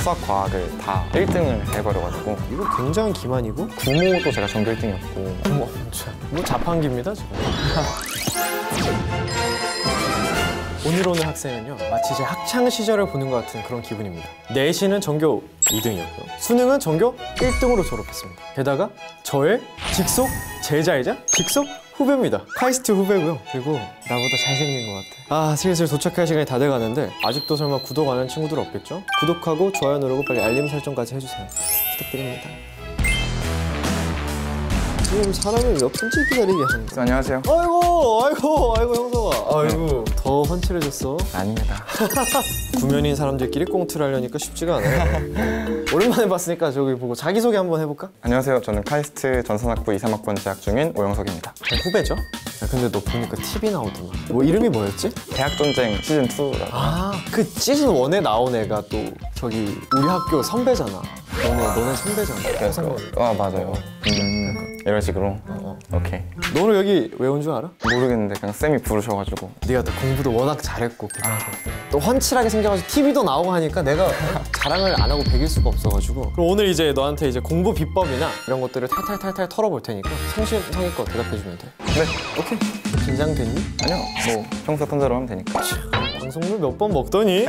수학, 과학을 다 1등을 해버려가지고. 이거 굉장히 기만이고 구모도 제가 전교 1등이었고. 뭐 자판기입니다 지금. 오늘 학생은요 마치 제 학창 시절을 보는 것 같은 그런 기분입니다. 내신은 전교 2등이었고요 수능은 전교 1등으로 졸업했습니다. 게다가 저의 직속 제자이자 직속 후배입니다. 카이스트 후배고요. 그리고 나보다 잘생긴 것 같아. 슬슬 도착할 시간이 다 돼가는데 아직도 설마 구독 안 하는 친구들 없겠죠? 구독하고 좋아요 누르고 빨리 알림 설정까지 해주세요. 부탁드립니다. 지금 사람을 몇 분째 기다리게 하는 거야? 안녕하세요. 아이고 형석아. 아이고 더 헌칠해졌어. 아닙니다. 구면인 사람들끼리 꽁트를 하려니까 쉽지가 않아요. 오랜만에 봤으니까 저기 보고 자기소개 한번 해볼까? 안녕하세요. 저는 카이스트 전산학부 2, 3학번 재학 중인 오영석입니다. 후배죠? 근데 너 보니까 TV 나오더만. 뭐 이름이 뭐였지? 대학전쟁 시즌2라고. 그 시즌 1에 나온 애가 또 저기 우리 학교 선배잖아. 너는 선배잖아. 맞아요. 이런 식으로. 오케이. 너는 여기 왜 온 줄 알아? 모르겠는데 그냥 쌤이 부르셔가지고. 네가 또 공부도 워낙 잘했고 또 헌칠하게 생겨가지고 TV도 나오고 하니까 내가 자랑을 안 하고 배길 수가 없어가지고. 그럼 오늘 이제 너한테 이제 공부 비법이나 이런 것들을 탈탈탈탈 털어볼 테니까 성실성의껏 대답해주면 돼. 네. 오케이. 긴장됐니? 아니요. 뭐 평소 던 대로 하면 되니까. 방송물 몇 번 먹더니?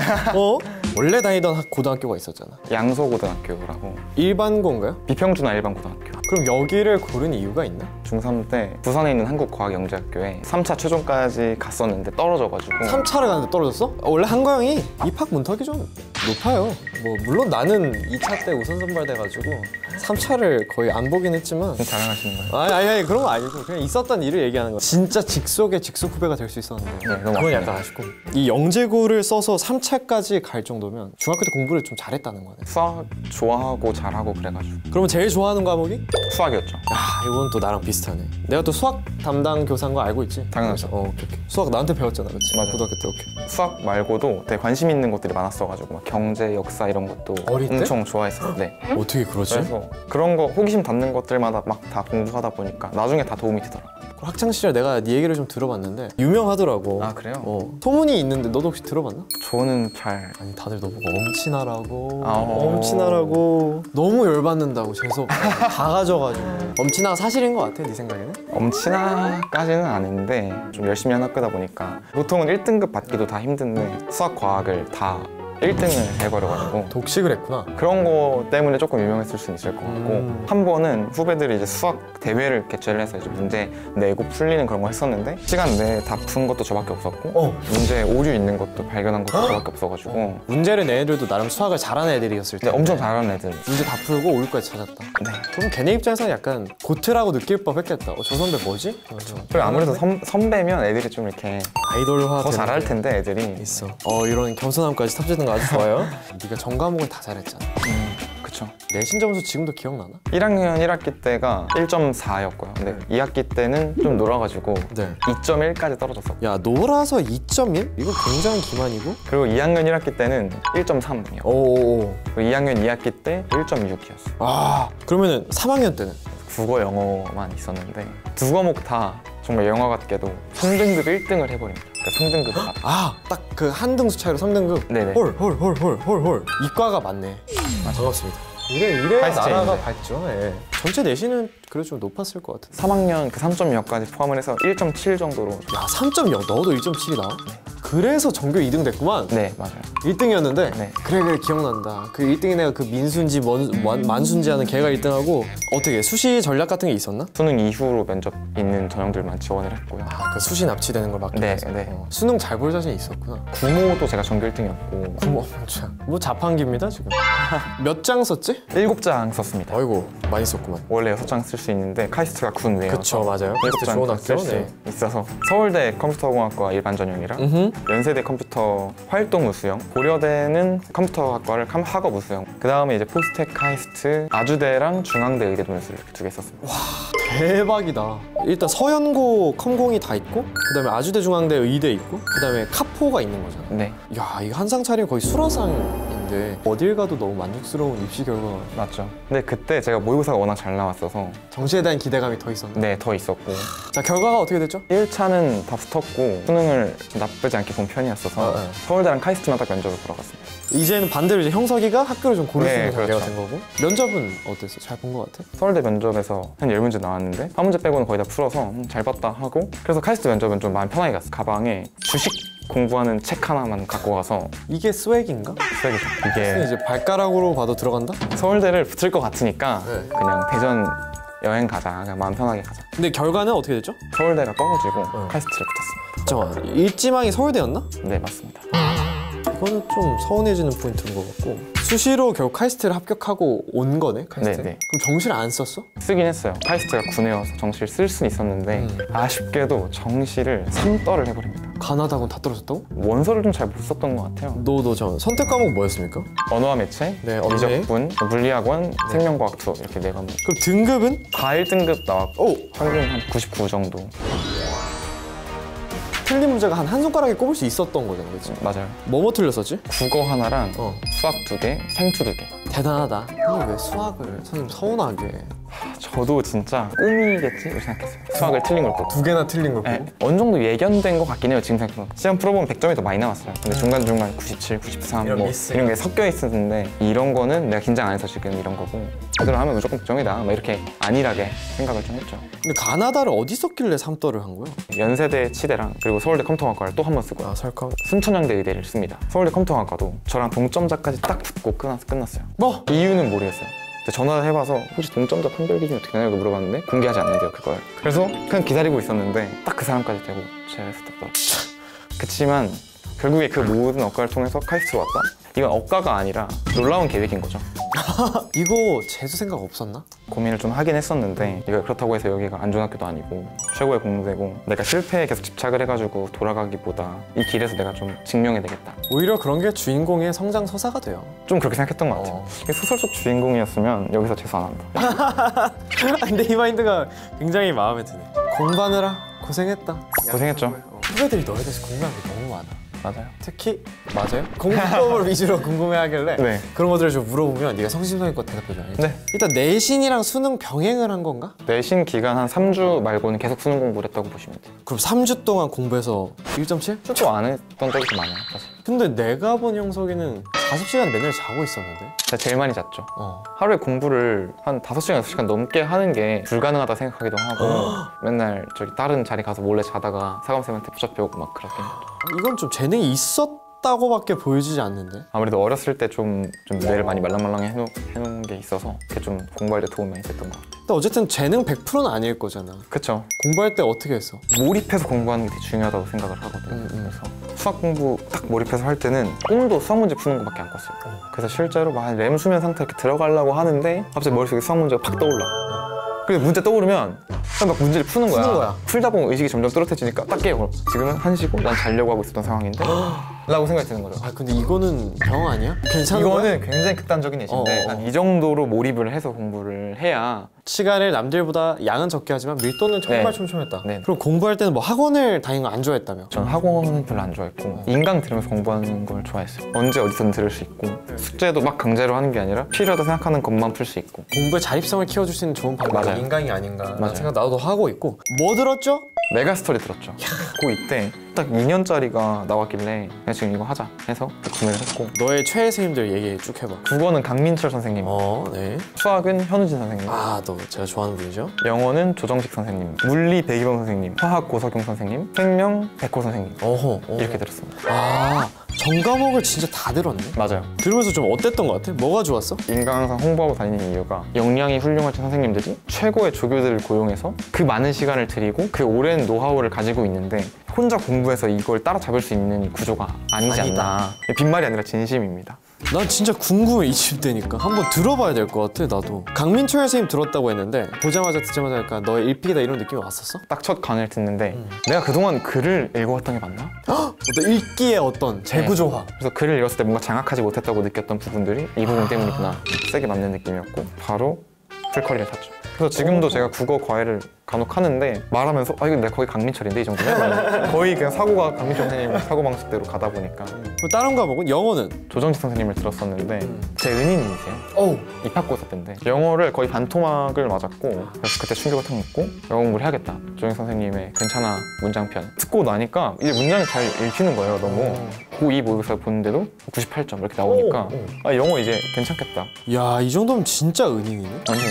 원래 다니던 고등학교가 있었잖아. 양소고등학교라고. 일반고인가요? 비평준화 일반고등학교. 그럼 여기를 고른 이유가 있나? 중3 때 부산에 있는 한국과학영재학교에 3차 최종까지 갔었는데 떨어져가지고. 3차를 갔는데 떨어졌어? 원래 한과영이 입학 문턱이 좀 높아요. 뭐 물론 나는 2차 때 우선 선발돼가지고 3차를 거의 안 보긴 했지만. 자랑하시는 거예요? 아니 그런 거 아니고 그냥 있었던 일을 얘기하는 거야. 진짜 직속의 직속 후배가 될 수 있었는데. 네, 너무 그건 약간 아쉽고. 이 영재고를 써서 3차까지 갈 정도면 중학교 때 공부를 좀 잘했다는 거네. 수학 좋아하고 잘하고 그래가지고. 그러면 제일 좋아하는 과목이? 수학이었죠. 이건 또 나랑 비슷하네. 내가 또 수학 담당 교사인 거 알고 있지? 당연하죠. 오케이. 수학 나한테 배웠잖아, 그치? 맞아. 고등학교 때. 오케이. 수학 말고도 되게 관심 있는 것들이 많았어가지고 막 경제, 역사 이런 것도 어릴 때? 엄청 좋아했었는데. 어떻게 그러지? 그래서 그런 거 호기심 닿는 것들마다 막 다 공부하다 보니까 나중에 다 도움이 되더라고요. 학창 시절 내가 네 얘기를 좀 들어봤는데 유명하더라고. 그래요? 소문이 있는데 너도 혹시 들어봤나? 저는 잘. 아니 다들 너보고 엄친아라고 어. 엄친아라고 너무 열받는다고 재수없고 다 가져가지고. 엄친아가 사실인 것 같아 네 생각에는? 엄친아까지는 아닌데 좀 열심히 한 학교다 보니까 보통은 1등급 받기도 다 힘든데 수학, 과학을 다 1등을 해버려가지고 독식을 했구나. 그런 거 때문에 조금 유명했을 수는 있을 것 같고 한 번은 후배들이 이제 수학 대회를 개최를 해서 이제 문제 내고 풀리는 그런 거 했었는데 시간 내에 다 푼 것도 저밖에 없었고 문제에 오류 있는 것도 발견한 것도 저밖에 없어가지고. 문제를 낸 애들도 나름 수학을 잘하는 애들이었을 텐데 엄청 잘하는 애들. 문제 다 풀고 오류까지 찾았다. 네. 그럼 걔네 입장에서는 약간 고트라고 느낄 법했겠다. 저 선배 뭐지? 그리고 아무래도 선배면 애들이 좀 이렇게 아이돌화 더 잘할 텐데 애들이. 있어. 이런 겸손함까지 탑재된 거 아주 좋아요. 네가 전 과목을 다 잘했잖아. 그쵸. 내신 점수 지금도 기억나나? 1학년 1학기 때가 1.4였고요. 근데 2학기 때는 좀 놀아가지고 2.1까지 떨어졌었고. 야, 놀아서 2.1? 이거 굉장히 기만이고? 그리고 2학년 1학기 때는 1.3이요. 오오오. 그리고 2학년 2학기 때 1.6이었어요. 그러면은 3학년 때는? 국어, 영어만 있었는데 두 과목 다 정말 영화 같게도 3등급 1등을 해버립니다. 그러니까 3등급 다. 딱 그 한 등수 차이로 3등급? 네네. 헐. 이과가 맞네. 반갑습니다. 이래 나라가 밝죠. 예. 전체 내신은 그래도 좀 높았을 것 같은데. 3학년 그 3.0까지 포함을 해서 1.7 정도로. 야, 3.0 너도 1.7이 나와? 네. 그래서 전교 2등 됐구만. 네, 맞아요. 1등이었는데 네. 그래 기억난다. 그 1등인 애가 그 민순지 만순지 하는 걔가 1등하고. 어떻게 수시 전략 같은 게 있었나? 수능 이후로 면접 있는 전형들만 지원을 했고요. 그 수시 납치되는 걸 막기 위해서. 네. 수능 잘 볼 자신이 있었구나. 구모도 제가 전교 1등이었고. 구모 뭐 자판기입니다 지금. 몇 장 썼지? 7장 썼습니다. 아이고 많이 썼구만. 원래 6장 쓸 수 있는데 카이스트가 군 외여서. 그쵸, 맞아요. 7장 쓸 수 있어서 서울대 컴퓨터공학과 일반 전형이랑 연세대 컴퓨터 활동 우수형, 고려대는 컴퓨터학과를 학업 우수형, 그 다음에 이제 포스텍, 카이스트, 아주대랑 중앙대 의대 논술 이렇게 2개 썼습니다. 와 대박이다. 일단 서연고 컴공이 다 있고 그 다음에 아주대 중앙대 의대 있고 그 다음에 카포가 있는 거잖아. 네. 야 이거 한상 차리면 거의 수라상인데 어딜 가도 너무 만족스러운 입시 결과가. 맞죠. 근데 그때 제가 모의고사가 워낙 잘 나왔어서 정시에 대한 기대감이 더 있었네. 네, 더 있었고. 자 결과가 어떻게 됐죠? 1차는 다 붙었고 수능을 나쁘지 않게 본 편이었어서 서울대랑 카이스트만 딱 면접을 보러 갔습니다. 이제는 반대로 이제 형석이가 학교를 좀 고를 수 네, 있는 단계가 그렇죠. 된 거고. 면접은 어땠어? 잘 본 거 같아? 서울대 면접에서 한 10문제 나왔는데 한 문제 빼고는 거의 다 풀어서 잘 봤다 하고 그래서 카이스트 면접은 좀 마음 편하게 갔어. 가방에 주식 공부하는 책 하나만 갖고 가서 이게 스웩인가? 쓰레기죠. 이게 이제 발가락으로 봐도 들어간다? 서울대를 붙을 것 같으니까 네. 그냥 대전 여행 가자. 그냥 마음 편하게 가자. 근데 결과는 어떻게 됐죠? 서울대가 떨어지고 카이스트를 붙었습니다. 잠깐만, 일지망이 서울대였나? 네, 맞습니다. 이거는 좀 서운해지는 포인트인 것 같고. 수시로 결국 카이스트를 합격하고 온 거네, 카이스트? 네, 네. 그럼 정시를 안 썼어? 쓰긴 했어요. 카이스트가 군에여서 정시를 쓸 수는 있었는데 아쉽게도 정시를 3떨을 해버립니다. 가나다고는 다 떨어졌다고? 원서를 좀 잘 못 썼던 것 같아요. 너도 선택 과목 뭐였습니까? 언어와 매체, 네, 언어에. 미적분, 물리학원, 생명과학 투 이렇게 4과목. 그럼 등급은? 다 1등급 나왔고 평균 한 99 정도. 틀린 문제가 한 손가락에 꼽을 수 있었던 거잖아, 그치? 맞아요. 뭐뭐 틀렸었지? 국어 하나랑 어. 수학 2개, 생투 2개. 대단하다. 근데 왜 수학을 선생님 서운하게 저도 진짜 꿈이겠지? 이렇게 생각했어요. 수학을 틀린 걸 보고. 2개나 틀린 걸 네, 보고? 어느 정도 예견된 것 같긴 해요. 지금 생각해보면 시험 풀어보면 100점이 더 많이 나왔어요. 근데 중간중간 97, 93 이런 뭐 미스. 이런 게 섞여 있었는데 이런 거는 내가 긴장 안 해서 지금 이런 거고 제대로 하면 무조건 100점이다 막 이렇게 안일하게 생각을 좀 했죠. 근데 가나다를 어디 썼길래 3떨을 한 거야? 연세대 치대랑 그리고 서울대 컴퓨터학과를 또 한 번 쓰고 설컴. 순천향대 의대를 씁니다. 서울대 컴퓨터학과도 저랑 동점자까지 딱 붙고 끝났어요. 뭐? 이유는 모르겠어요. 근데 전화를 해봐서 혹시 동점자 판별 기준이 어떻게 되냐고 물어봤는데 공개하지 않는데요, 그걸. 그래서 그냥 기다리고 있었는데 딱 그 사람까지 되고 제가 했었더라고요. 그치만 결국에 그 모든 억가를 통해서 카이스트로 왔다? 이건 억가가 아니라 놀라운 계획인 거죠. 이거 재수 생각 없었나? 고민을 좀 하긴 했었는데 이거 그렇다고 해서 여기가 안 좋은 학교도 아니고 최고의 공대고 내가 실패에 계속 집착을 해가지고 돌아가기보다 이 길에서 내가 좀 증명해야 되겠다. 오히려 그런 게 주인공의 성장 서사가 돼요. 좀 그렇게 생각했던 것 같아요. 이게 소설 속 주인공이었으면 여기서 재수 안 한다. 근데 이 마인드가 굉장히 마음에 드네. 공부하느라 고생했다. 고생했죠. 후배들이 너에 대해서 궁금한 게 너무 많아. 맞아요. 특히 맞아요? 공부법을 위주로 궁금해하길래 네. 그런 것들을 좀 물어보면 네가 성심성의껏 대답해줘야지. 네. 일단 내신이랑 수능 병행을 한 건가? 내신 기간 한 3주 말고는 계속 수능 공부를 했다고 보시면 돼요. 그럼 3주 동안 공부해서 1.7? 실제로 안 했던 적이 좀 많아요, 사실. 근데 내가 본 형석이는 40시간 맨날 자고 있었는데? 제가 제일 많이 잤죠. 어. 하루에 공부를 한 5시간, 6시간 넘게 하는 게 불가능하다 생각하기도 하고 맨날 저기 다른 자리 가서 몰래 자다가 사감쌤한테 붙잡혀오고 막 그렇긴 했죠. 이건 좀 재능이 있었다고밖에 보여지지 않는데? 아무래도 어렸을 때 좀 뇌를 많이 말랑말랑해 해놓은 게 있어서 그게 좀 공부할 때 도움이 많이 됐던 것 같아요. 근데 어쨌든 재능 100%는 아닐 거잖아. 그쵸. 공부할 때 어떻게 했어? 몰입해서 공부하는 게 되게 중요하다고 생각을 하거든요. 음. 그래서 수학 공부 딱 몰입해서 할 때는 꿈도 수학 문제 푸는 것밖에 안 꿨어요. 그래서 실제로 막 렘 수면 상태 이렇게 들어가려고 하는데 갑자기 머릿속에 수학 문제가 팍 떠올라. 그래서 문제 떠오르면 그냥 막 문제를 푸는 거야. 풀다 보면 의식이 점점 또렷해지니까 딱 깨요. 지금은 1시고 난 자려고 하고 있었던 상황인데 라고 생각이 드는 거죠. 아 근데 이거는 병 아니야? 괜찮은 거야? 이거는 굉장히 극단적인 예시인데 한 이 정도로 몰입을 해서 공부를 해야 시간을 남들보다 양은 적게 하지만 밀도는 정말 네. 촘촘했다. 네. 그럼 공부할 때는 뭐 학원을 다니는 거 안 좋아했다며? 전 학원은 별로 안 좋아했고 인강 들으면서 공부하는 걸 좋아했어요. 언제 어디서든 들을 수 있고 숙제도 막 강제로 하는 게 아니라 필요하다 생각하는 것만 풀 수 있고 공부의 자립성을 키워줄 수 있는 좋은 방법이 맞아요. 인강이 아닌가 라는 맞아요. 생각 나도 하고 있고. 뭐 들었죠? 메가스토리 들었죠. 고2 때 딱 2년짜리가 나왔길래 그냥 지금 이거 하자 해서 구매를 했고 너의 최애 선생님들 얘기 쭉 해봐. 국어는 강민철 선생님, 네. 수학은 현우진 선생님, 아, 너 제가 좋아하는 분이죠? 영어는 조정식 선생님, 물리 백이범 선생님, 화학 고석용 선생님, 생명 백호 선생님 어허. 이렇게 들었습니다. 아, 전 과목을 진짜 다 들었네. 맞아요. 들으면서 좀 어땠던 것 같아? 뭐가 좋았어? 인강 항상 홍보하고 다니는 이유가 역량이 훌륭하신 선생님들이 최고의 조교들을 고용해서 그 많은 시간을 들이고 그 오랜 노하우를 가지고 있는데 혼자 공부해서 이걸 따라잡을 수 있는 구조가 아니지 않나. 빈말이 아니라 진심입니다. 난 진짜 궁금해, 이 집 되니까. 한번 들어봐야 될 것 같아, 나도. 강민철 선생님 들었다고 했는데 보자마자 듣자마자 약간 너의 일픽이다 이런 느낌이 왔었어? 딱 첫 강의를 듣는데 내가 그동안 글을 읽어왔던 게 맞나? 어떤 읽기의 어떤 재구조화. 그래서 글을 읽었을 때 뭔가 장악하지 못했다고 느꼈던 부분들이 이 부분 때문이구나 세게 맞는 느낌이었고 바로 풀커리를 샀죠. 그래서 지금도 제가 국어 과외를 간혹 하는데 말하면서 아 이거 내가 거의 강민철인데 이 정도면 거의 그냥 사고가 강민철 선생님 사고방식대로 가다 보니까. 다른 과목은 영어는? 조정식 선생님을 들었었는데 제 은인이세요. 오. 입학고사 때인데 영어를 거의 반토막을 맞았고 그래서 그때 충격을 탁 먹고 영어 공부를 해야겠다. 조정식 선생님의 괜찮아 문장편 듣고 나니까 이제 문장이 잘 읽히는 거예요. 너무 고2 모의고사 보는데도 98점 이렇게 나오니까 아 영어 이제 괜찮겠다. 야, 이 정도면 진짜 은인이네. 완전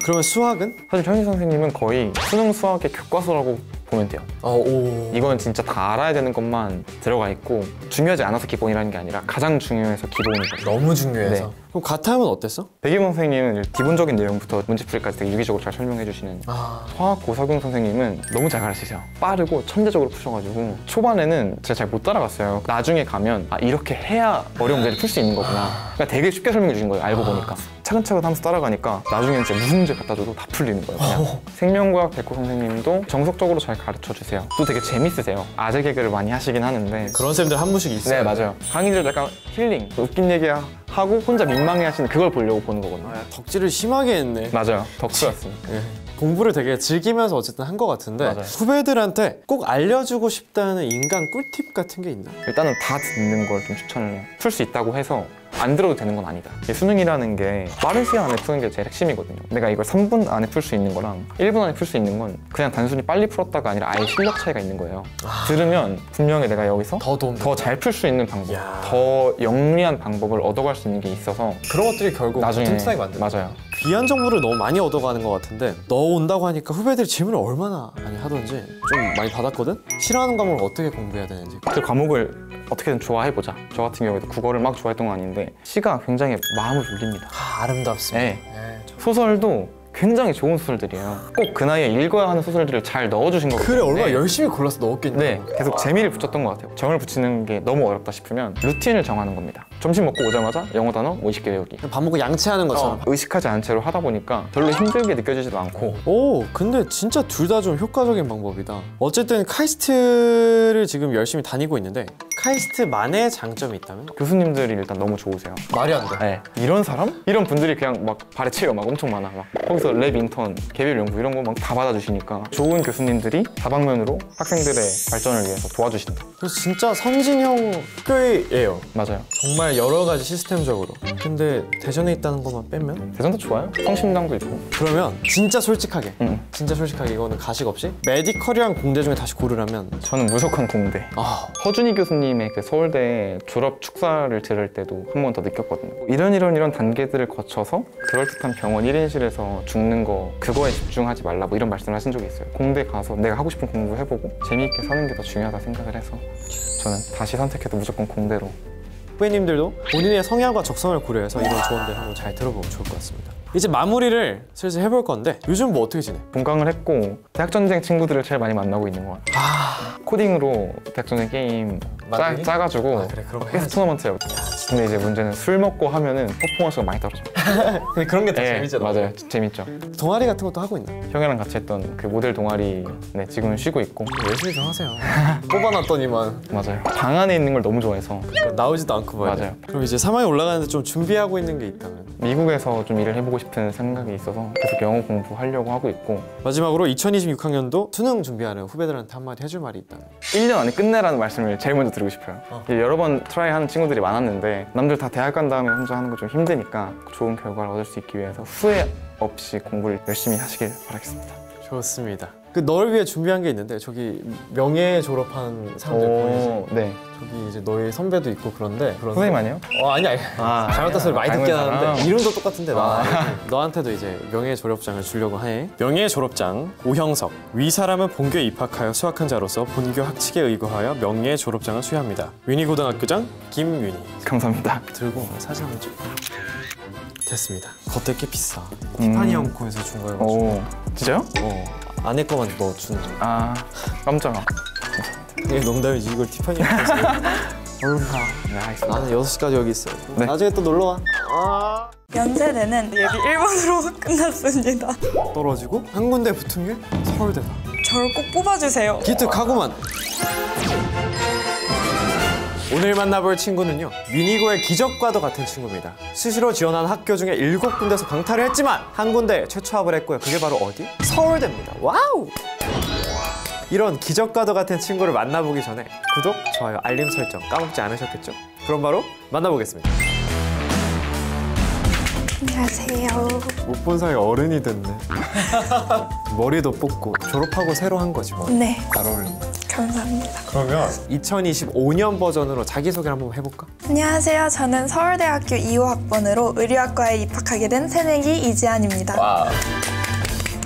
그러면 수학은? 사실 현희 선생님은 거의 수능 수학의 교과서라고 보면 돼요. 오. 이건 진짜 다 알아야 되는 것만 들어가 있고 중요하지 않아서 기본이라는 게 아니라 가장 중요해서 기본이거든요. 너무 중요해서. 네. 그럼 가타임은 어땠어? 백이범 선생님은 기본적인 내용부터 문제풀이까지 되게 유기적으로 잘 설명해 주시는 화학 고석용 선생님은 너무 잘 가르치세요. 빠르고 천재적으로 푸셔가지고 초반에는 제가 잘 못 따라갔어요. 나중에 가면 아 이렇게 해야 어려운 문제를 풀 수 있는 거구나. 그러니까 되게 쉽게 설명해 주신 거예요. 알고 보니까. 차근차근 하면서 따라가니까 나중에는 진짜 무슨 문제 갖다 줘도 다 풀리는 거예요. 그냥. 생명과학 백호 선생님도 정석적으로 잘 가르쳐 주세요. 또 되게 재밌으세요. 아재 개그를 많이 하시긴 하는데 그런 쌤들 한 분씩 있어요. 네 맞아요. 강의들 약간 힐링, 웃긴 얘기 하고 혼자 민망해 하시는 그걸 보려고 보는 거거든요. 덕질을 심하게 했네. 맞아요. 덕후였습니다. 예. 공부를 되게 즐기면서 어쨌든 한 것 같은데 맞아요. 후배들한테 꼭 알려주고 싶다는 인간 꿀팁 같은 게 있나? 일단은 다 듣는 걸 좀 추천을 해요. 풀 수 있다고 해서 안 들어도 되는 건 아니다. 이 수능이라는 게 빠른 시간 안에 푸는 게 제일 핵심이거든요. 내가 이걸 3분 안에 풀 수 있는 거랑 1분 안에 풀 수 있는 건 그냥 단순히 빨리 풀었다가 아니라 아예 실력 차이가 있는 거예요. 들으면 분명히 내가 여기서 더 잘 풀 수 있는 방법, 더 영리한 방법을 얻어갈 수 있는 게 있어서 그런 것들이 결국 나중에 틈타기 만드는 맞아요. 귀한 정보를 너무 많이 얻어가는 것 같은데 너 온다고 하니까 후배들이 질문을 얼마나 많이 하던지 좀 많이 받았거든? 싫어하는 과목을 어떻게 공부해야 되는지. 그 과목을 어떻게든 좋아해보자. 저 같은 경우에도 국어를 막 좋아했던 건 아닌데 시가 굉장히 마음을 울립니다. 아름답습니다. 네. 소설도 굉장히 좋은 소설들이에요. 꼭 그 나이에 읽어야 하는 소설들을 잘 넣어주신 거거든요. 그래, 얼마나 열심히 골라서 넣었겠냐. 네, 계속 재미를 붙였던 것 같아요. 정을 붙이는 게 너무 어렵다 싶으면 루틴을 정하는 겁니다. 점심 먹고 오자마자 영어 단어 50개 외우기. 밥 먹고 양치하는 것처럼. 의식하지 않은 채로 하다 보니까 별로 힘들게 느껴지지도 않고. 오, 근데 진짜 둘 다 좀 효과적인 방법이다. 어쨌든 카이스트를 지금 열심히 다니고 있는데 카이스트만의 장점이 있다면? 교수님들이 일단 너무 좋으세요. 말이 안 돼. 네, 이런 사람? 이런 분들이 그냥 막 발에 치여 막 엄청 많아. 막 거기서 랩 인턴, 개별 연구 이런 거 막 다 받아주시니까 좋은 교수님들이 다방면으로 학생들의 발전을 위해서 도와주신다. 그래서 진짜 선진형 학교예요. 맞아요. 정말 여러 가지 시스템적으로. 근데 대전에 있다는 것만 빼면? 대전도 좋아요. 성심당도 있고. 그러면 진짜 솔직하게 이거는 가식 없이 메디컬이랑 공대 중에 다시 고르라면 저는 무조건 공대. 허준희 교수님의 그 서울대 졸업 축사를 들을 때도 한 번 더 느꼈거든요. 이런 단계들을 거쳐서 그럴듯한 병원 1인실에서 죽는 거 그거에 집중하지 말라 뭐 이런 말씀을 하신 적이 있어요. 공대 가서 내가 하고 싶은 공부 해보고 재미있게 사는 게 더 중요하다 생각을 해서 저는 다시 선택해도 무조건 공대로. 후배님들도 본인의 성향과 적성을 고려해서 이런 조언들 한번 잘 들어보면 좋을 것 같습니다. 이제 마무리를 슬슬 해볼 건데 요즘 뭐 어떻게 지내? 본강을 했고 대학전쟁 친구들을 제일 많이 만나고 있는 것 같아요. 코딩으로 대학전쟁 게임 짜가지고 그래, 그런 거 계속 토너먼트 해요. 근데 이제 문제는 술 먹고 하면은 퍼포먼스가 많이 떨어져. 근데 그런 게 다 네, 재밌잖아. 맞아요. 재밌죠. 동아리 같은 것도 하고 있나? 형이랑 같이 했던 그 모델 동아리 네, 지금은 쉬고 있고. 열심히 좀 하세요. 뽑아놨더니만 맞아요. 방 안에 있는 걸 너무 좋아해서. 나오지도 않고 말이야. 맞아요. 그럼 이제 3학년 올라가는데 좀 준비하고 있는 게 있다면? 미국에서 좀 일을 해보고 싶은 생각이 있어서 계속 영어 공부하려고 하고 있고. 마지막으로 2026학년도 수능 준비하는 후배들한테 한마디 해줄 말이 있다면? 1년 안에 끝내라는 말씀을 제일 먼저 드리고 싶어요. 여러 번 트라이 하는 친구들이 많았는데 남들 다 대학 간 다음에 혼자 하는 거 좀 힘드니까 좋은 결과를 얻을 수 있기 위해서 후회 없이 공부를 열심히 하시길 바라겠습니다. 좋습니다. 그 너를 위해 준비한 게 있는데 저기 명예 졸업한 사람들 보이지? 네. 저기 이제 너희 선배도 있고 그런데 선생님 아니에요? 아니야. 잘못된 소리 많이 듣긴 닮은 하는데 사람. 이름도 똑같은데 너한테도 이제 명예 졸업장을 주려고 해. 명예 졸업장 오형석. 위 사람은 본교에 입학하여 수학한 자로서 본교 학칙에 의거하여 명예 졸업장을 수여합니다. 윤희고등학교장 김윤희. 감사합니다. 들고 사진 한번 찍고. 됐습니다. 겉에 꽤 비싸. 티파니 홈코에서 준 거여가지고. 진짜요? 안에 거만 넣어주는 거. 깜짝아. 이게 농담이지. 이걸 티파니 홈코에서. 얼른 가. 네, 알겠습니다. 나는 6시까지 여기 있어. 네. 나중에 또 놀러 와. 연세대는 예비 1번으로 끝났습니다. 떨어지고 한 군데 붙은 게 서울대다. 저를 꼭 뽑아주세요. 기특하구만. 오늘 만나볼 친구는요, 미니고의 기적과도 같은 친구입니다. 수시로 지원한 학교 중에 7군데서 강탈을 했지만 한 군데 최초합을 했고요. 그게 바로 어디? 서울대입니다. 와우! 이런 기적과도 같은 친구를 만나보기 전에 구독, 좋아요, 알림 설정 까먹지 않으셨겠죠? 그럼 바로 만나보겠습니다. 안녕하세요. 못 본 사이 어른이 됐네. 머리도 뽑고 졸업하고 새로 한 거지 뭐. 네, 잘 어울린다. 감사합니다. 그러면 2025년 버전으로 자기소개를 한번 해볼까? 안녕하세요. 저는 서울대학교 2호학번으로 의류학과에 입학하게 된 새내기 이지안입니다. 와.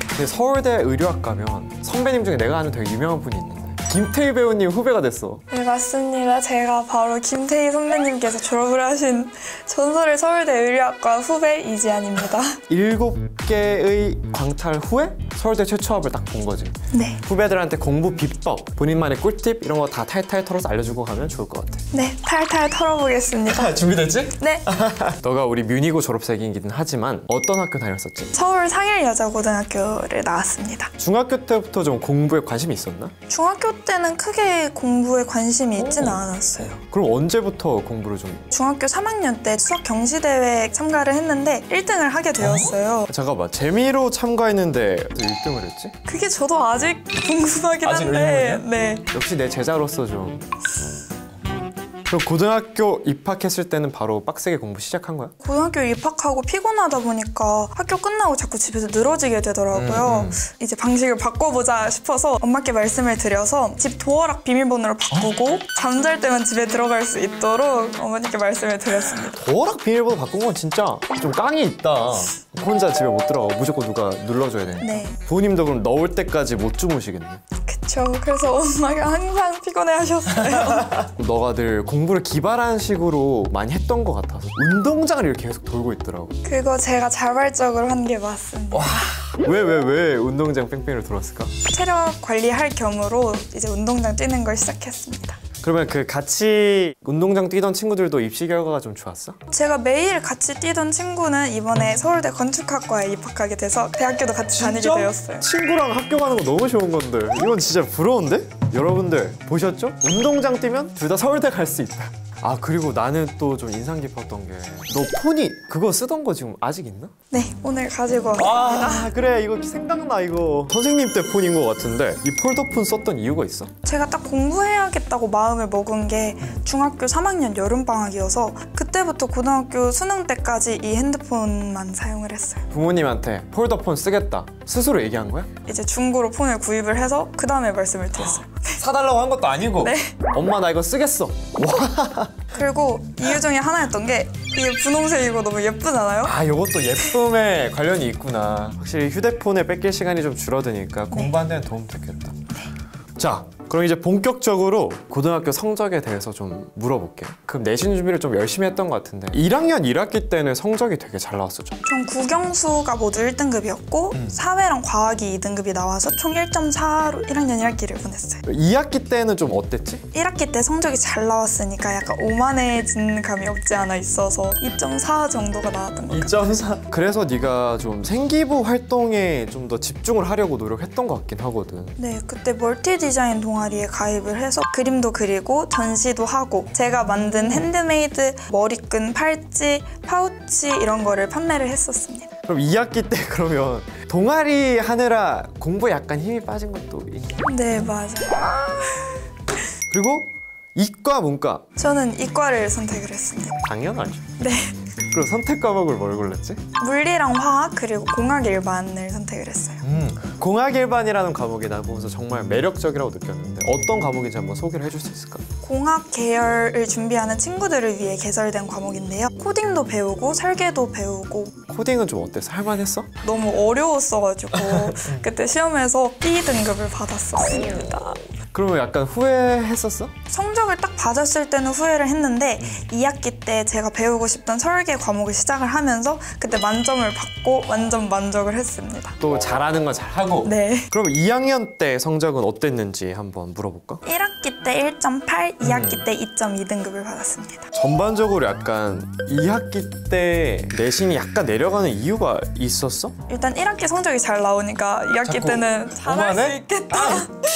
근데 서울대 의류학과면 선배님 중에 내가 아는 되게 유명한 분이 있는데 김태희 배우님 후배가 됐어. 네, 맞습니다. 제가 바로 김태희 선배님께서 졸업을 하신 전설의 서울대 의류학과 후배 이지안입니다. 7개의 광탈 후에 서울대 최초합을 딱 본 거지. 네. 후배들한테 공부 비법, 본인만의 꿀팁 이런 거 다 탈탈 털어서 알려주고 가면 좋을 것 같아. 네, 탈탈 털어보겠습니다. 준비됐지? 네. 너가 우리 뮤니고 졸업생이긴 하지만 어떤 학교 다녔었지? 서울 상일여자고등학교를 나왔습니다. 중학교 때부터 좀 공부에 관심이 있었나? 중학교 때는 크게 공부에 관심이 있지는 않았어요. 그럼 언제부터 공부를 좀... 중학교 3학년 때 수학 경시대회 참가를 했는데 1등을 하게 되었어요. 잠깐만, 재미로 참가했는데 1등을 했지? 그게 저도 아직 궁금하긴 아직 한데 의문이야? 네. 역시 내 제자로서 좀... 그럼 고등학교 입학했을 때는 바로 빡세게 공부 시작한 거야? 고등학교 입학하고 피곤하다 보니까 학교 끝나고 자꾸 집에서 늘어지게 되더라고요. 이제 방식을 바꿔보자 싶어서 엄마께 말씀을 드려서 집 도어락 비밀번호를 바꾸고 잠잘 때만 집에 들어갈 수 있도록 어머니께 말씀을 드렸습니다. 도어락 비밀번호 바꾼 건 진짜 좀 깡이 있다. 혼자 집에 못 들어가고 무조건 누가 눌러줘야 되니까. 네. 부모님도 그럼 넣을 때까지 못 주무시겠네. 그쵸. 그래서 엄마가 항상 피곤해하셨어요. 너가 늘 공부를 기발한 식으로 많이 했던 것 같아서 운동장을 이렇게 계속 돌고 있더라고. 그거 제가 자발적으로 한 게 맞습니다. 왜 운동장 뺑뺑이를 돌았을까? 체력 관리할 겸으로 이제 운동장 뛰는 걸 시작했습니다. 그러면 그 같이 운동장 뛰던 친구들도 입시 결과가 좀 좋았어? 제가 매일 같이 뛰던 친구는 이번에 서울대 건축학과에 입학하게 돼서 대학교도 같이 다니게 되었어요. 친구랑 학교 가는 거 너무 좋은 건데 이건 진짜 부러운데? 여러분들 보셨죠? 운동장 뛰면 둘 다 서울대 갈 수 있다. 아, 그리고 나는 또 좀 인상 깊었던 게 너 폰이 그거 쓰던 거 지금 아직 있나? 네, 오늘 가지고 왔습니다. 아, 그래, 이거 생각나. 이거 선생님 때 폰인 것 같은데 이 폴더폰 썼던 이유가 있어? 제가 딱 공부해야겠다고 마음을 먹은 게 중학교 3학년 여름방학이어서 그때부터 고등학교 수능 때까지 이 핸드폰만 사용을 했어요. 부모님한테 폴더폰 쓰겠다 스스로 얘기한 거야? 이제 중고로 폰을 구입을 해서 그 다음에 말씀을 드렸어요. 사달라고 한 것도 아니고? 네. 엄마 나 이거 쓰겠어. 와. 그리고 이유 중에 하나였던 게 이게 분홍색이고 너무 예쁘잖아요? 아, 이것도 예쁨에 관련이 있구나. 확실히 휴대폰에 뺏길 시간이 좀 줄어드니까 공부하는 데는 도움 됐겠다. 자, 그럼 이제 본격적으로 고등학교 성적에 대해서 좀 물어볼게. 그럼 내신 준비를 좀 열심히 했던 것 같은데 1학년 1학기 때는 성적이 되게 잘 나왔었죠? 총 국영수가 모두 1등급이었고 사회랑 과학이 2등급이 나와서 총 1.4로 1학년 1학기를 보냈어요. 2학기 때는 좀 어땠지? 1학기 때 성적이 잘 나왔으니까 약간 오만해진 감이 없지 않아 있어서 2.4 정도가 나왔던 것 같아요. 2.4. 그래서 네가 좀 생기부 활동에 좀 더 집중을 하려고 노력했던 것 같긴 하거든. 네, 그때 멀티 디자인 동아리에 가입을 해서 그림도 그리고 전시도 하고 제가 만든 핸드메이드 머리끈, 팔찌, 파우치 이런 거를 판매를 했었습니다. 그럼 2학기 때 그러면 동아리 하느라 공부에 약간 힘이 빠진 것도 있냐? 네, 맞아요. 그리고 이과, 문과 저는 이과를 선택을 했습니다. 당연하죠. 네. 그럼 선택 과목을 뭘 골랐지? 물리랑 화학 그리고 공학 일반을 선택을 했어요. 공학 일반이라는 과목이 나 보면서 정말 매력적이라고 느꼈는데 어떤 과목인지 한번 소개를 해줄 수 있을까? 공학 계열을 준비하는 친구들을 위해 개설된 과목인데요. 코딩도 배우고 설계도 배우고 코딩은 좀 어땠어? 할만했어? 너무 어려웠어가지고 그때 시험에서 B등급을 받았었습니다. 그러면 약간 후회했었어? 성적을 딱 받았을 때는 후회를 했는데 2학기 때 제가 배우고 싶던 설계 과목을 시작을 하면서 그때 만점을 받고 완전 만족을 했습니다. 또 잘하는 건 잘하고 네. 그럼 2학년 때 성적은 어땠는지 한번 물어볼까? 1학기 때 1.8, 2학기 때 2.2등급을 받았습니다. 전반적으로 약간 2학기 때 내신이 약간 내려가는 이유가 있었어? 일단 1학기 성적이 잘 나오니까 2학기 때는 잘할 수 있겠다.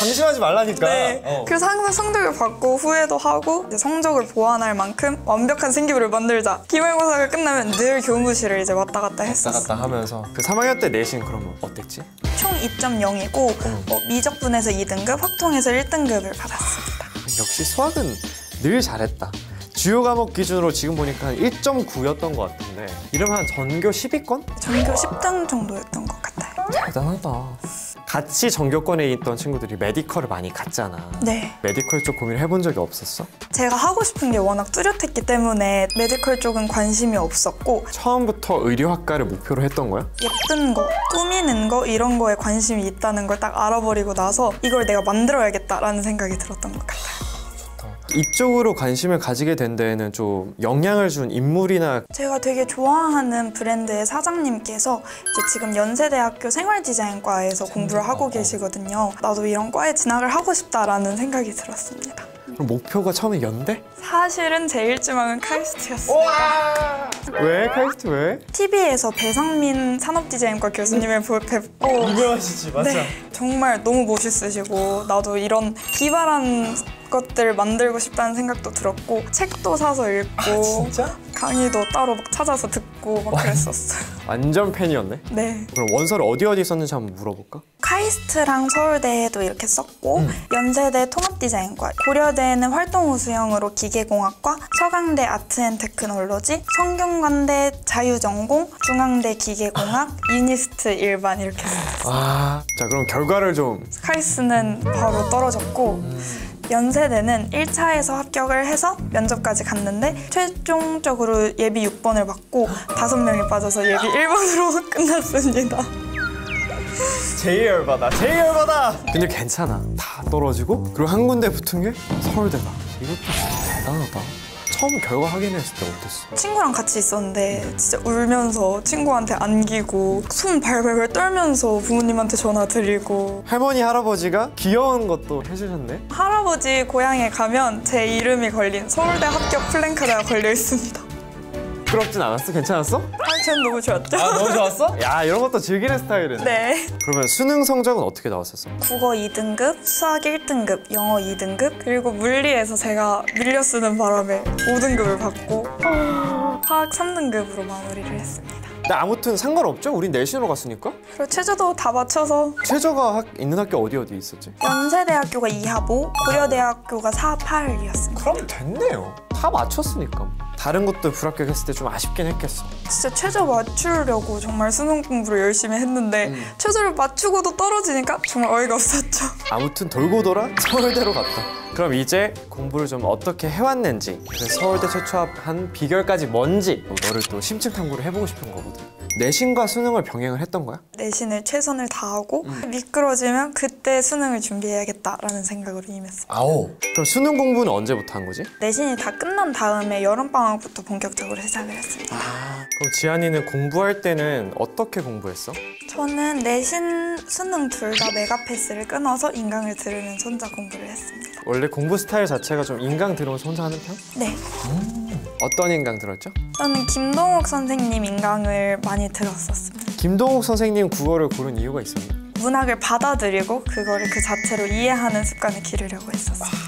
방심하지 말라니까. 네. 그래서 항상 성적을 받고 후회도 하고 이제 성적을 보완할 만큼 완벽한 생기부를 만들자. 기말고사가 끝나면 늘 교무실을 이제 왔다 갔다 했었어. 왔다 갔다 하면서. 그 3학년 때 내신 그러면 어땠지? 총 2.0이고 미적분에서 2등급, 확통에서 1등급을 받았습니다. 역시 수학은 늘 잘했다. 주요 과목 기준으로 지금 보니까 1.9였던 것 같은데 이러면 한 전교 10위권? 전교 10등 정도였던 것 같아요. 대단하다. 같이 전교권에 있던 친구들이 메디컬을 많이 갔잖아. 네. 메디컬 쪽 고민을 해본 적이 없었어? 제가 하고 싶은 게 워낙 뚜렷했기 때문에 메디컬 쪽은 관심이 없었고 처음부터 의료학과를 목표로 했던 거야? 예쁜 거, 꾸미는 거 이런 거에 관심이 있다는 걸 딱 알아버리고 나서 이걸 내가 만들어야겠다라는 생각이 들었던 것 같아요. 이쪽으로 관심을 가지게 된 데에는 좀 영향을 준 인물이나 제가 되게 좋아하는 브랜드의 사장님께서 이제 지금 연세대학교 생활디자인과에서 공부를 하고 계시거든요. 나도 이런 과에 진학을 하고 싶다라는 생각이 들었습니다. 그럼 목표가 처음에 연대? 사실은 제 일지망은 카이스트였어요. 왜? 카이스트 왜? TV에서 배상민 산업디자인과 교수님을 뵙고 유명하시지, 맞아. 네, 정말 너무 멋있으시고 나도 이런 기발한 것들을 만들고 싶다는 생각도 들었고 책도 사서 읽고 진짜? 강의도 따로 막 찾아서 듣고 막 그랬었어요. 완전 팬이었네? 네. 그럼 원서를 어디 썼는지 한번 물어볼까? 카이스트랑 서울대에도 이렇게 썼고 연세대 통합디자인과, 고려대는 활동우수형으로 기계공학과, 서강대 아트앤테크놀로지, 성균관대 자유전공, 중앙대 기계공학, 유니스트 일반 이렇게 썼어요. 자 그럼 결과를 좀 카이스트는 바로 떨어졌고 연세대는 1차에서 합격을 해서 면접까지 갔는데 최종적으로 예비 6번을 받고 5명이 빠져서 예비 1번으로 끝났습니다. 제일 열받아. 근데 괜찮아. 다 떨어지고 그리고 한 군데 붙은 게 서울대다. 이것도 진짜 대단하다. 처음 결과 확인했을 때 어땠어? 친구랑 같이 있었는데 진짜 울면서 친구한테 안기고 손 발발발 떨면서 부모님한테 전화 드리고 할머니 할아버지가 귀여운 것도 해주셨네. 할아버지 고향에 가면 제 이름이 걸린 서울대 합격 플랜카드가 걸려 있습니다. 부끄럽진 않았어? 괜찮았어? 전 너무 좋았죠? 너무 좋았어? 야 이런 것도 즐기는 스타일이네. 네. 그러면 수능 성적은 어떻게 나왔었어? 국어 2등급, 수학 1등급, 영어 2등급, 그리고 물리에서 제가 밀려 쓰는 바람에 5등급을 받고 화학 3등급으로 마무리를 했습니다. 근데 아무튼 상관없죠? 우린 내신으로 갔으니까. 그리고 최저도 다 맞춰서 최저가 있는 학교 어디 있었지? 연세대학교가 2하고 고려대학교가 4, 8이었습니다. 그럼 됐네요. 다 맞췄으니까. 다른 것도 불합격했을 때 좀 아쉽긴 했겠어. 진짜 최저 맞추려고 정말 수능 공부를 열심히 했는데 최저를 맞추고도 떨어지니까 정말 어이가 없었죠. 아무튼 돌고 돌아 서울대로 갔다. 그럼 이제 공부를 좀 어떻게 해왔는지, 그래서 서울대 최초합한 비결까지 뭔지 너를 또 심층 탐구를 해보고 싶은 거거든. 내신과 수능을 병행을 했던 거야? 내신을 최선을 다하고 미끄러지면 그때 수능을 준비해야겠다라는 생각으로 임했습니다. 그럼 수능 공부는 언제부터 한 거지? 내신이 다 끝난 다음에 여름방학부터 본격적으로 시작을 했습니다. 그럼 지안이는 공부할 때는 어떻게 공부했어? 저는 내신, 수능 둘 다 메가패스를 끊어서 인강을 들으면서 혼자 공부를 했습니다. 원래 공부 스타일 자체가 좀 인강 들으면서 혼자 하는 편? 네. 어떤 인강 들었죠? 저는 김동욱 선생님 인강을 많이 들었었습니다. 김동욱 선생님 국어를 고른 이유가 있습니다. 문학을 받아들이고 그거를 그 자체로 이해하는 습관을 기르려고 했었습니다.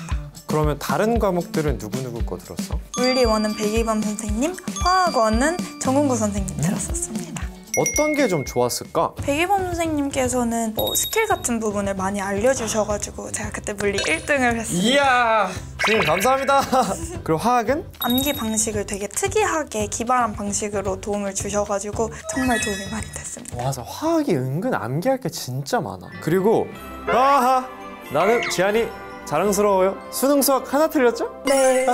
그러면 다른 과목들은 누구 거 들었어? 물리원은 백이범 선생님, 화학원은 정은구 선생님 들었었습니다. 어떤 게 좀 좋았을까? 백이범 선생님께서는 스킬 같은 부분을 많이 알려주셔가지고 제가 그때 물리 1등을 했어요. 이야! 선생님 감사합니다. 그리고 화학은? 암기 방식을 되게 특이하게 기발한 방식으로 도움을 주셔가지고 정말 도움이 많이 됐습니다. 맞아, 화학이 은근 암기할 게 진짜 많아. 그리고 나는 지안이 자랑스러워요. 수능 수학 하나 틀렸죠? 네.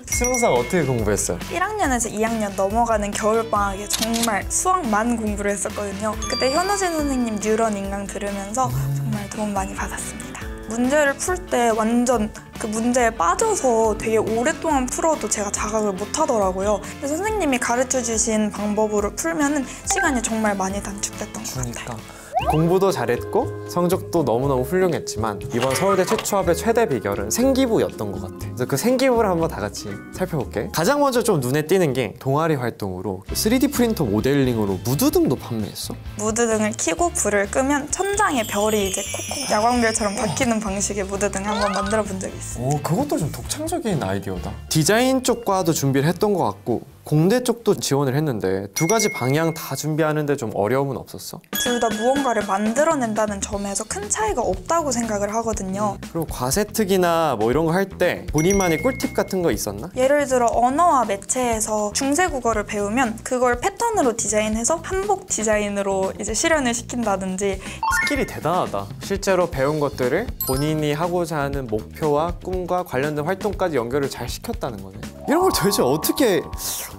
수능 수학 어떻게 공부했어요? 1학년에서 2학년 넘어가는 겨울방학에 정말 수학만 공부를 했었거든요. 그때 현우진 선생님 뉴런 인강 들으면서 정말 도움 많이 받았습니다. 문제를 풀 때 완전 그 문제에 빠져서 되게 오랫동안 풀어도 제가 자각을 못 하더라고요. 그래서 선생님이 가르쳐 주신 방법으로 풀면은 시간이 정말 많이 단축됐던 것 같아요. 공부도 잘했고 성적도 너무너무 훌륭했지만 이번 서울대 최초합의 최대 비결은 생기부였던 것 같아. 그래서 그 생기부를 한번 다 같이 살펴볼게. 가장 먼저 좀 눈에 띄는 게 동아리 활동으로 3D 프린터 모델링으로 무드등도 판매했어? 무드등을 켜고 불을 끄면 천장에 별이 이제 콕콕 야광별처럼 박히는 방식의 무드등을 한번 만들어 본 적이 있어요. 오, 그것도 좀 독창적인 아이디어다. 디자인 쪽과도 준비를 했던 것 같고 공대 쪽도 지원을 했는데 두 가지 방향 다 준비하는데 좀 어려움은 없었어? 둘 다 무언가를 만들어낸다는 점에서 큰 차이가 없다고 생각을 하거든요. 그리고 과세특이나 뭐 이런 거 할 때 본인만의 꿀팁 같은 거 있었나? 예를 들어 언어와 매체에서 중세국어를 배우면 그걸 패턴으로 디자인해서 한복 디자인으로 이제 실현을 시킨다든지. 스킬이 대단하다. 실제로 배운 것들을 본인이 하고자 하는 목표와 꿈과 관련된 활동까지 연결을 잘 시켰다는 거네. 이런 걸 도대체 어떻게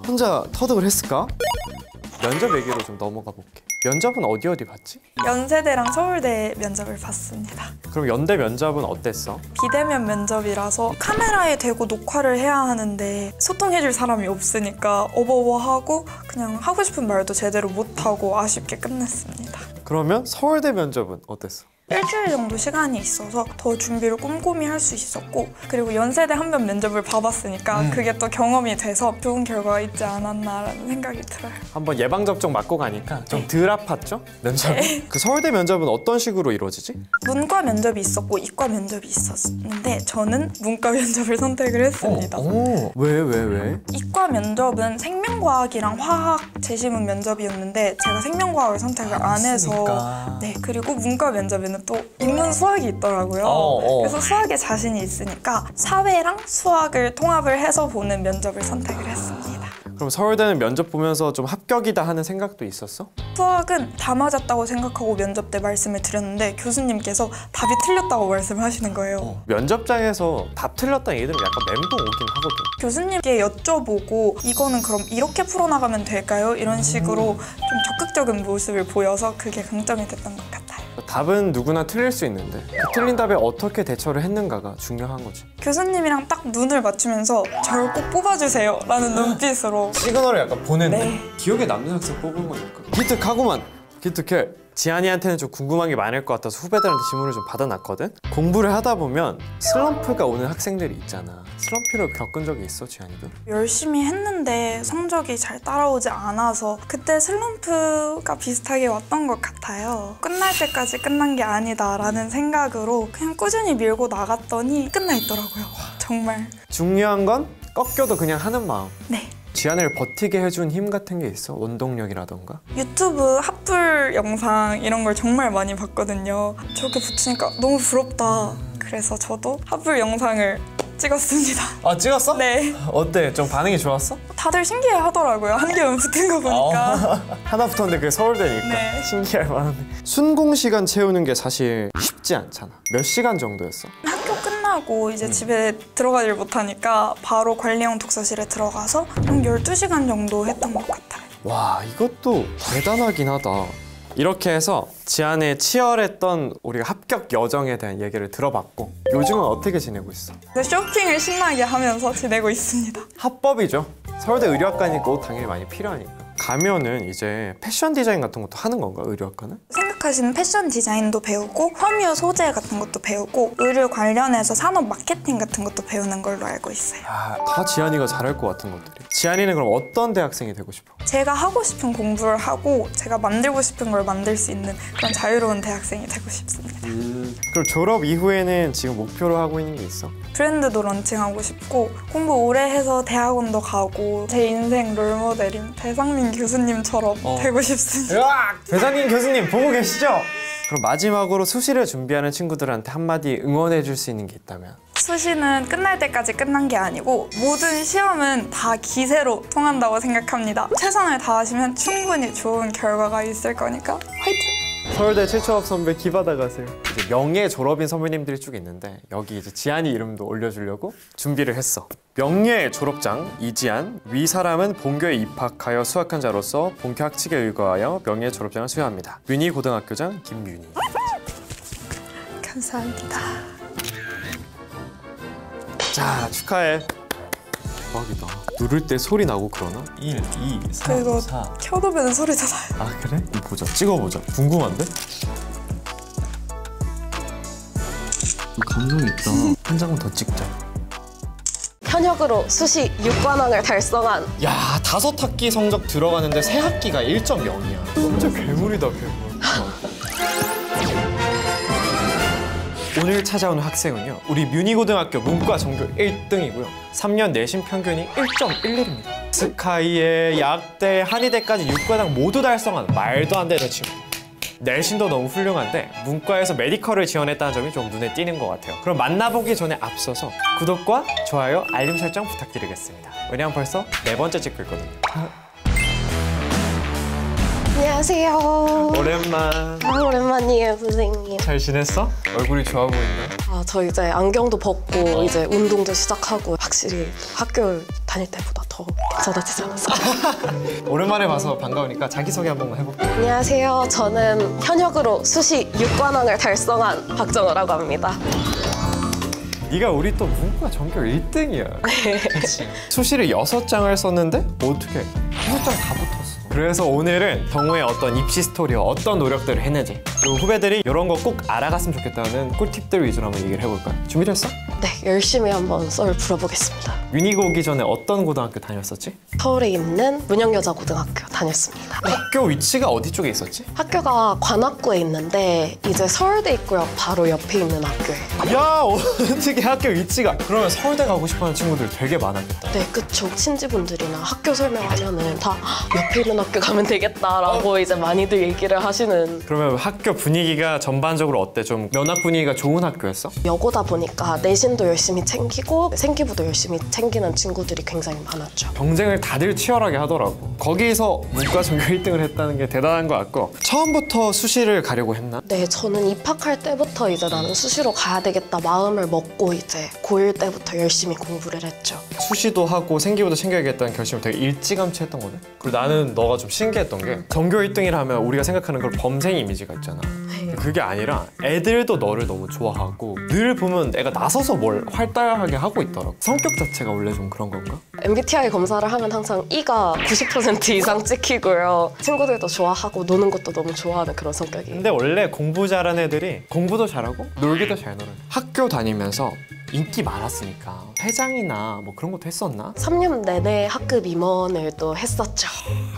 혼자 터득을 했을까? 면접 얘기로 좀 넘어가 볼게. 면접은 어디 봤지? 연세대랑 서울대 면접을 봤습니다. 그럼 연대 면접은 어땠어? 비대면 면접이라서 카메라에 대고 녹화를 해야 하는데 소통해줄 사람이 없으니까 어버버하고 그냥 하고 싶은 말도 제대로 못하고 아쉽게 끝냈습니다. 그러면 서울대 면접은 어땠어? 일주일 정도 시간이 있어서 더 준비를 꼼꼼히 할 수 있었고, 그리고 연세대 한 번 면접을 봐봤으니까 그게 또 경험이 돼서 좋은 결과가 있지 않았나라는 생각이 들어요. 한번 예방접종 맞고 가니까 좀 덜 아팠죠? 면접이? 네. 그 서울대 면접은 어떤 식으로 이루어지지? 문과 면접이 있었고 이과 면접이 있었는데 저는 문과 면접을 선택을 했습니다. 왜? 이과 면접은 생명과학이랑 화학 재시문 면접이었는데 제가 생명과학을 선택을 안 해서. 네, 그리고 문과 면접에는 또 인문 수학이 있더라고요. 그래서 수학에 자신이 있으니까 사회랑 수학을 통합을 해서 보는 면접을 선택을 했습니다. 그럼 서울대는 면접 보면서 좀 합격이다 하는 생각도 있었어? 수학은 다 맞았다고 생각하고 면접 때 말씀을 드렸는데 교수님께서 답이 틀렸다고 말씀하시는 거예요. 면접장에서 답 틀렸다는 얘기들은 약간 멘붕 오긴 하거든. 교수님께 여쭤보고 이거는 그럼 이렇게 풀어나가면 될까요? 이런 식으로 좀 적극적인 모습을 보여서 그게 강점이 됐던 것 같아요. 답은 누구나 틀릴 수 있는데 그 틀린 답에 어떻게 대처를 했는가가 중요한 거지. 교수님이랑 딱 눈을 맞추면서 저를 꼭 뽑아주세요 라는 눈빛으로 시그널을 약간 보냈네. 네. 기억에 남는 학생 뽑은 거니까. 기특하구만. 기특해. 지한이한테는 좀 궁금한 게 많을 것 같아서 후배들한테 질문을 좀 받아놨거든. 공부를 하다 보면 슬럼프가 오는 학생들이 있잖아. 슬럼프를 겪은 적이 있어, 지한이도? 열심히 했는데 성적이 잘 따라오지 않아서 그때 슬럼프가 비슷하게 왔던 것 같아요. 끝날 때까지 끝난 게 아니다라는 생각으로 그냥 꾸준히 밀고 나갔더니 끝나 있더라고요. 정말. 중요한 건 꺾여도 그냥 하는 마음. 네. 지한이를 버티게 해준 힘 같은 게 있어? 원동력이라던가? 유튜브 합불 영상 이런 걸 정말 많이 봤거든요. 저렇게 붙으니까 너무 부럽다. 그래서 저도 합불 영상을 찍었습니다. 아, 찍었어? 네. 어때? 좀 반응이 좋았어? 다들 신기해 하더라고요. 한 개만 붙은 거 보니까. 하나 붙었는데 그게 서울대니까 네. 신기할 만한데. 순공 시간 채우는 게 사실 쉽지 않잖아. 몇 시간 정도였어? 학교 끝나고 이제 집에 들어가질 못하니까 바로 관리형 독서실에 들어가서 한 12시간 정도 했던 것 같아요. 와, 이것도 대단하긴 하다. 이렇게 해서 지한의 치열했던 우리가 합격 여정에 대한 얘기를 들어봤고 요즘은 어떻게 지내고 있어? 쇼핑을 신나게 하면서 지내고 있습니다. 합법이죠. 서울대 의류학과니까 옷 당연히 많이 필요하니까. 가면은 이제 패션 디자인 같은 것도 하는 건가, 의류학과는? 생각하시는 패션 디자인도 배우고 섬유 소재 같은 것도 배우고 의류 관련해서 산업 마케팅 같은 것도 배우는 걸로 알고 있어요. 다 지한이가 잘할 것 같은 것들이. 지한이는 그럼 어떤 대학생이 되고 싶어? 제가 하고 싶은 공부를 하고 제가 만들고 싶은 걸 만들 수 있는 그런 자유로운 대학생이 되고 싶습니다. 그럼 졸업 이후에는 지금 목표로 하고 있는 게 있어? 브랜드도 런칭하고 싶고 공부 오래 해서 대학원도 가고 제 인생 롤모델인 배상민 교수님처럼 되고 싶습니다. 으악! 배상민 교수님 보고 계시죠? 그럼 마지막으로 수시를 준비하는 친구들한테 한마디 응원해 줄 수 있는 게 있다면? 수시는 끝날 때까지 끝난 게 아니고 모든 시험은 다 기세로 통한다고 생각합니다. 최선을 다하시면 충분히 좋은 결과가 있을 거니까 화이팅! 서울대 최초합 선배 기받아 가세요. 이제 명예 졸업인 선배님들이 쭉 있는데 여기 이제 지한이 이름도 올려주려고 준비를 했어. 명예 졸업장 이지한, 위 사람은 본교에 입학하여 수학한 자로서 본교 학칙에 의거하여 명예 졸업장을 수여합니다. 윤희 고등학교장 김윤희. 감사합니다. 자, 축하해. 대박이다. 누를 때 소리 나고 그러나? 1, 2, 3, 그거 4. 켜놓으면 소리도 나요. 아 그래? 이거 보자. 찍어보자. 궁금한데? 감성 있다. 한 장만 더 찍자. 현역으로 수시 6관왕을 달성한 야, 5학기 성적 들어가는데 새 학기가 1.0이야. 진짜 괴물이다, 괴물. 오늘 찾아온 학생은요, 우리 뮤니고등학교 문과 전교 1등이고요. 3년 내신 평균이 1.11입니다. 스카이에 약대, 한의대까지 6관왕 모두 달성한 말도 안 되는 친구. 내신도 너무 훌륭한데 문과에서 메디컬을 지원했다는 점이 좀 눈에 띄는 것 같아요. 그럼 만나보기 전에 앞서서 구독과 좋아요, 알림 설정 부탁드리겠습니다. 왜냐면 벌써 4번째 찍고 있거든요. 안녕하세요. 오랜만. 오랜만이에요, 선생님. 잘 지냈어? 얼굴이 좋아 보인다. 아, 저 이제 안경도 벗고 이제 운동도 시작하고 확실히 학교 다닐 때보다 더 괜찮아지지 않았을까? 오랜만에 봐서 반가우니까 자기소개 한 번만 해볼게. 안녕하세요. 저는 현역으로 수시 6관왕을 달성한 박정호라고 합니다. 네가 우리 또 문과 전교 1등이야. 그치. 수시를 6장을 썼는데 어떻게 6장 다 붙었어. 그래서 오늘은 정우의 어떤 입시 스토리와 어떤 노력들을 했는지, 그리고 후배들이 이런 거 꼭 알아갔으면 좋겠다는 꿀팁들 위주로 한번 얘기를 해볼까요? 준비됐어? 네, 열심히 한번 썰 풀어보겠습니다. 뮤니고 오기 전에 어떤 고등학교 다녔었지? 서울에 있는 문영여자고등학교 다녔습니다. 네. 학교 위치가 어디 쪽에 있었지? 학교가 관악구에 있는데 이제 서울대 입구역 바로 옆에 있는 학교예요. 야, 어떻게 학교 위치가? 그러면 서울대 가고 싶어하는 친구들 되게 많았겠다. 네, 그쵸. 친지분들이나 학교 설명하면은 다 옆에 있는 학교 가면 되겠다라고 이제 많이들 얘기를 하시는. 그러면 학교 분위기가 전반적으로 어때? 좀 면학 분위기가 좋은 학교였어? 여고다 보니까 내신도 열심히 챙기고 생기부도 열심히 챙기는 친구들이 굉장히 많았죠. 경쟁을 다들 치열하게 하더라고. 거기서 문과 전교 1등을 했다는 게 대단한 것 같고, 처음부터 수시를 가려고 했나? 네, 저는 입학할 때부터 이제 나는 수시로 가야 되겠다 마음을 먹고 이제 고1 때부터 열심히 공부를 했죠. 수시도 하고 생기부도 챙겨야겠다는 결심을 되게 일찌감치 했던 거네. 그리고 나는 너가 좀 신기했던 게, 전교 1등이라 하면 우리가 생각하는 걸 범생 이미지가 있잖아. 근데 그게 아니라 애들도 너를 너무 좋아하고 늘 보면 애가 나서서 뭘 활달하게 하고 있더라고. 성격 자체가 원래 좀 그런 건가? MBTI 검사를 하면 항상 E가 90% 이상 찍히고요. 친구들도 좋아하고 노는 것도 너무 좋아하는 그런 성격이에요. 근데 원래 공부 잘하는 애들이 공부도 잘하고 놀기도 잘 놀아요. 학교 다니면서 인기 많았으니까 회장이나 뭐 그런 것도 했었나? 3년 내내 학급 임원을 또 했었죠.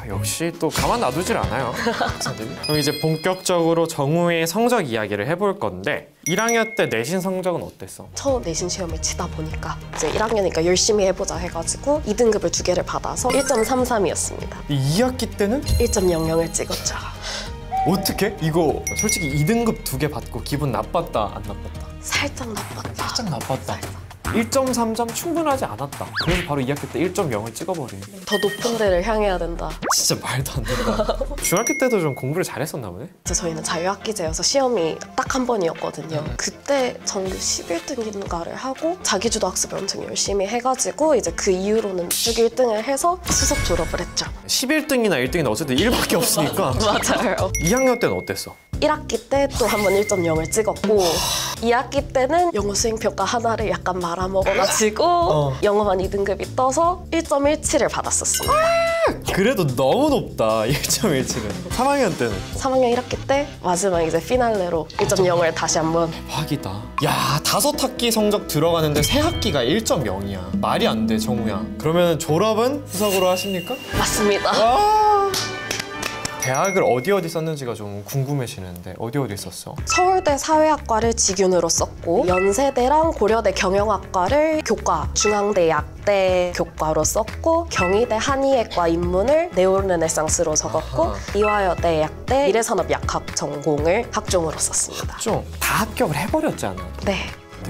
아, 역시 또 가만 놔두질 않아요. 박사들이. 그럼 이제 본격적으로 정우의 성적 이야기를 해볼 건데, 1학년 때 내신 성적은 어땠어? 처음 내신 시험을 치다 보니까 이제 1학년이니까 열심히 해보자 해가지고 2등급을 2개를 받아서 1.33이었습니다. 2학기 때는 1.00을 찍었죠. 어떻게? 이거 솔직히 2등급 2개 받고 기분 나빴다, 안 나빴다? 살짝 나빴다. 살짝 나빴다. 1.3점 충분하지 않았다. 그래서 바로 2학기 때 1.0을 찍어버리네. 더 높은 데를 향해야 된다. 진짜 말도 안 된다. 중학교 때도 좀 공부를 잘했었나 보네? 이제 저희는 자유학기제여서 시험이 딱 한 번이었거든요. 그때 전교 11등인가를 하고 자기주도 학습을 엄청 열심히 해가지고 이제 그 이후로는 쭉 1등을 해서 수석 졸업을 했죠. 11등이나 1등이나 어쨌든 1밖에 없으니까. 맞아요. 2학년 때는 어땠어? 1학기 때 또 한 번 1.0을 찍었고 2학기 때는 영어 수행평가 하나를 약간 말아먹어가지고 영어만 2등급이 떠서 1.17을 받았었습니다. 그래도 너무 높다. 1.17은. 3학년 때는? 3학년 1학기 때 마지막 이제 피날레로 1.0을 다시 한번. 대박이다. 야, 5학기 성적 들어가는데 새 학기가 1.0이야. 말이 안 돼, 정우야. 그러면 졸업은 수석으로 하십니까? 맞습니다. 대학을 어디 썼는지가 좀 궁금해지는데 어디 썼어? 서울대 사회학과를 직윤으로 썼고 연세대랑 고려대 경영학과를 교과, 중앙대 약대 교과로 썼고 경희대 한의학과 입문을 네오르네상스로 적었고 이화여대 약대 미래산업약학 전공을 학종으로 썼습니다. 좀 다 합격을 해버렸잖아. 네.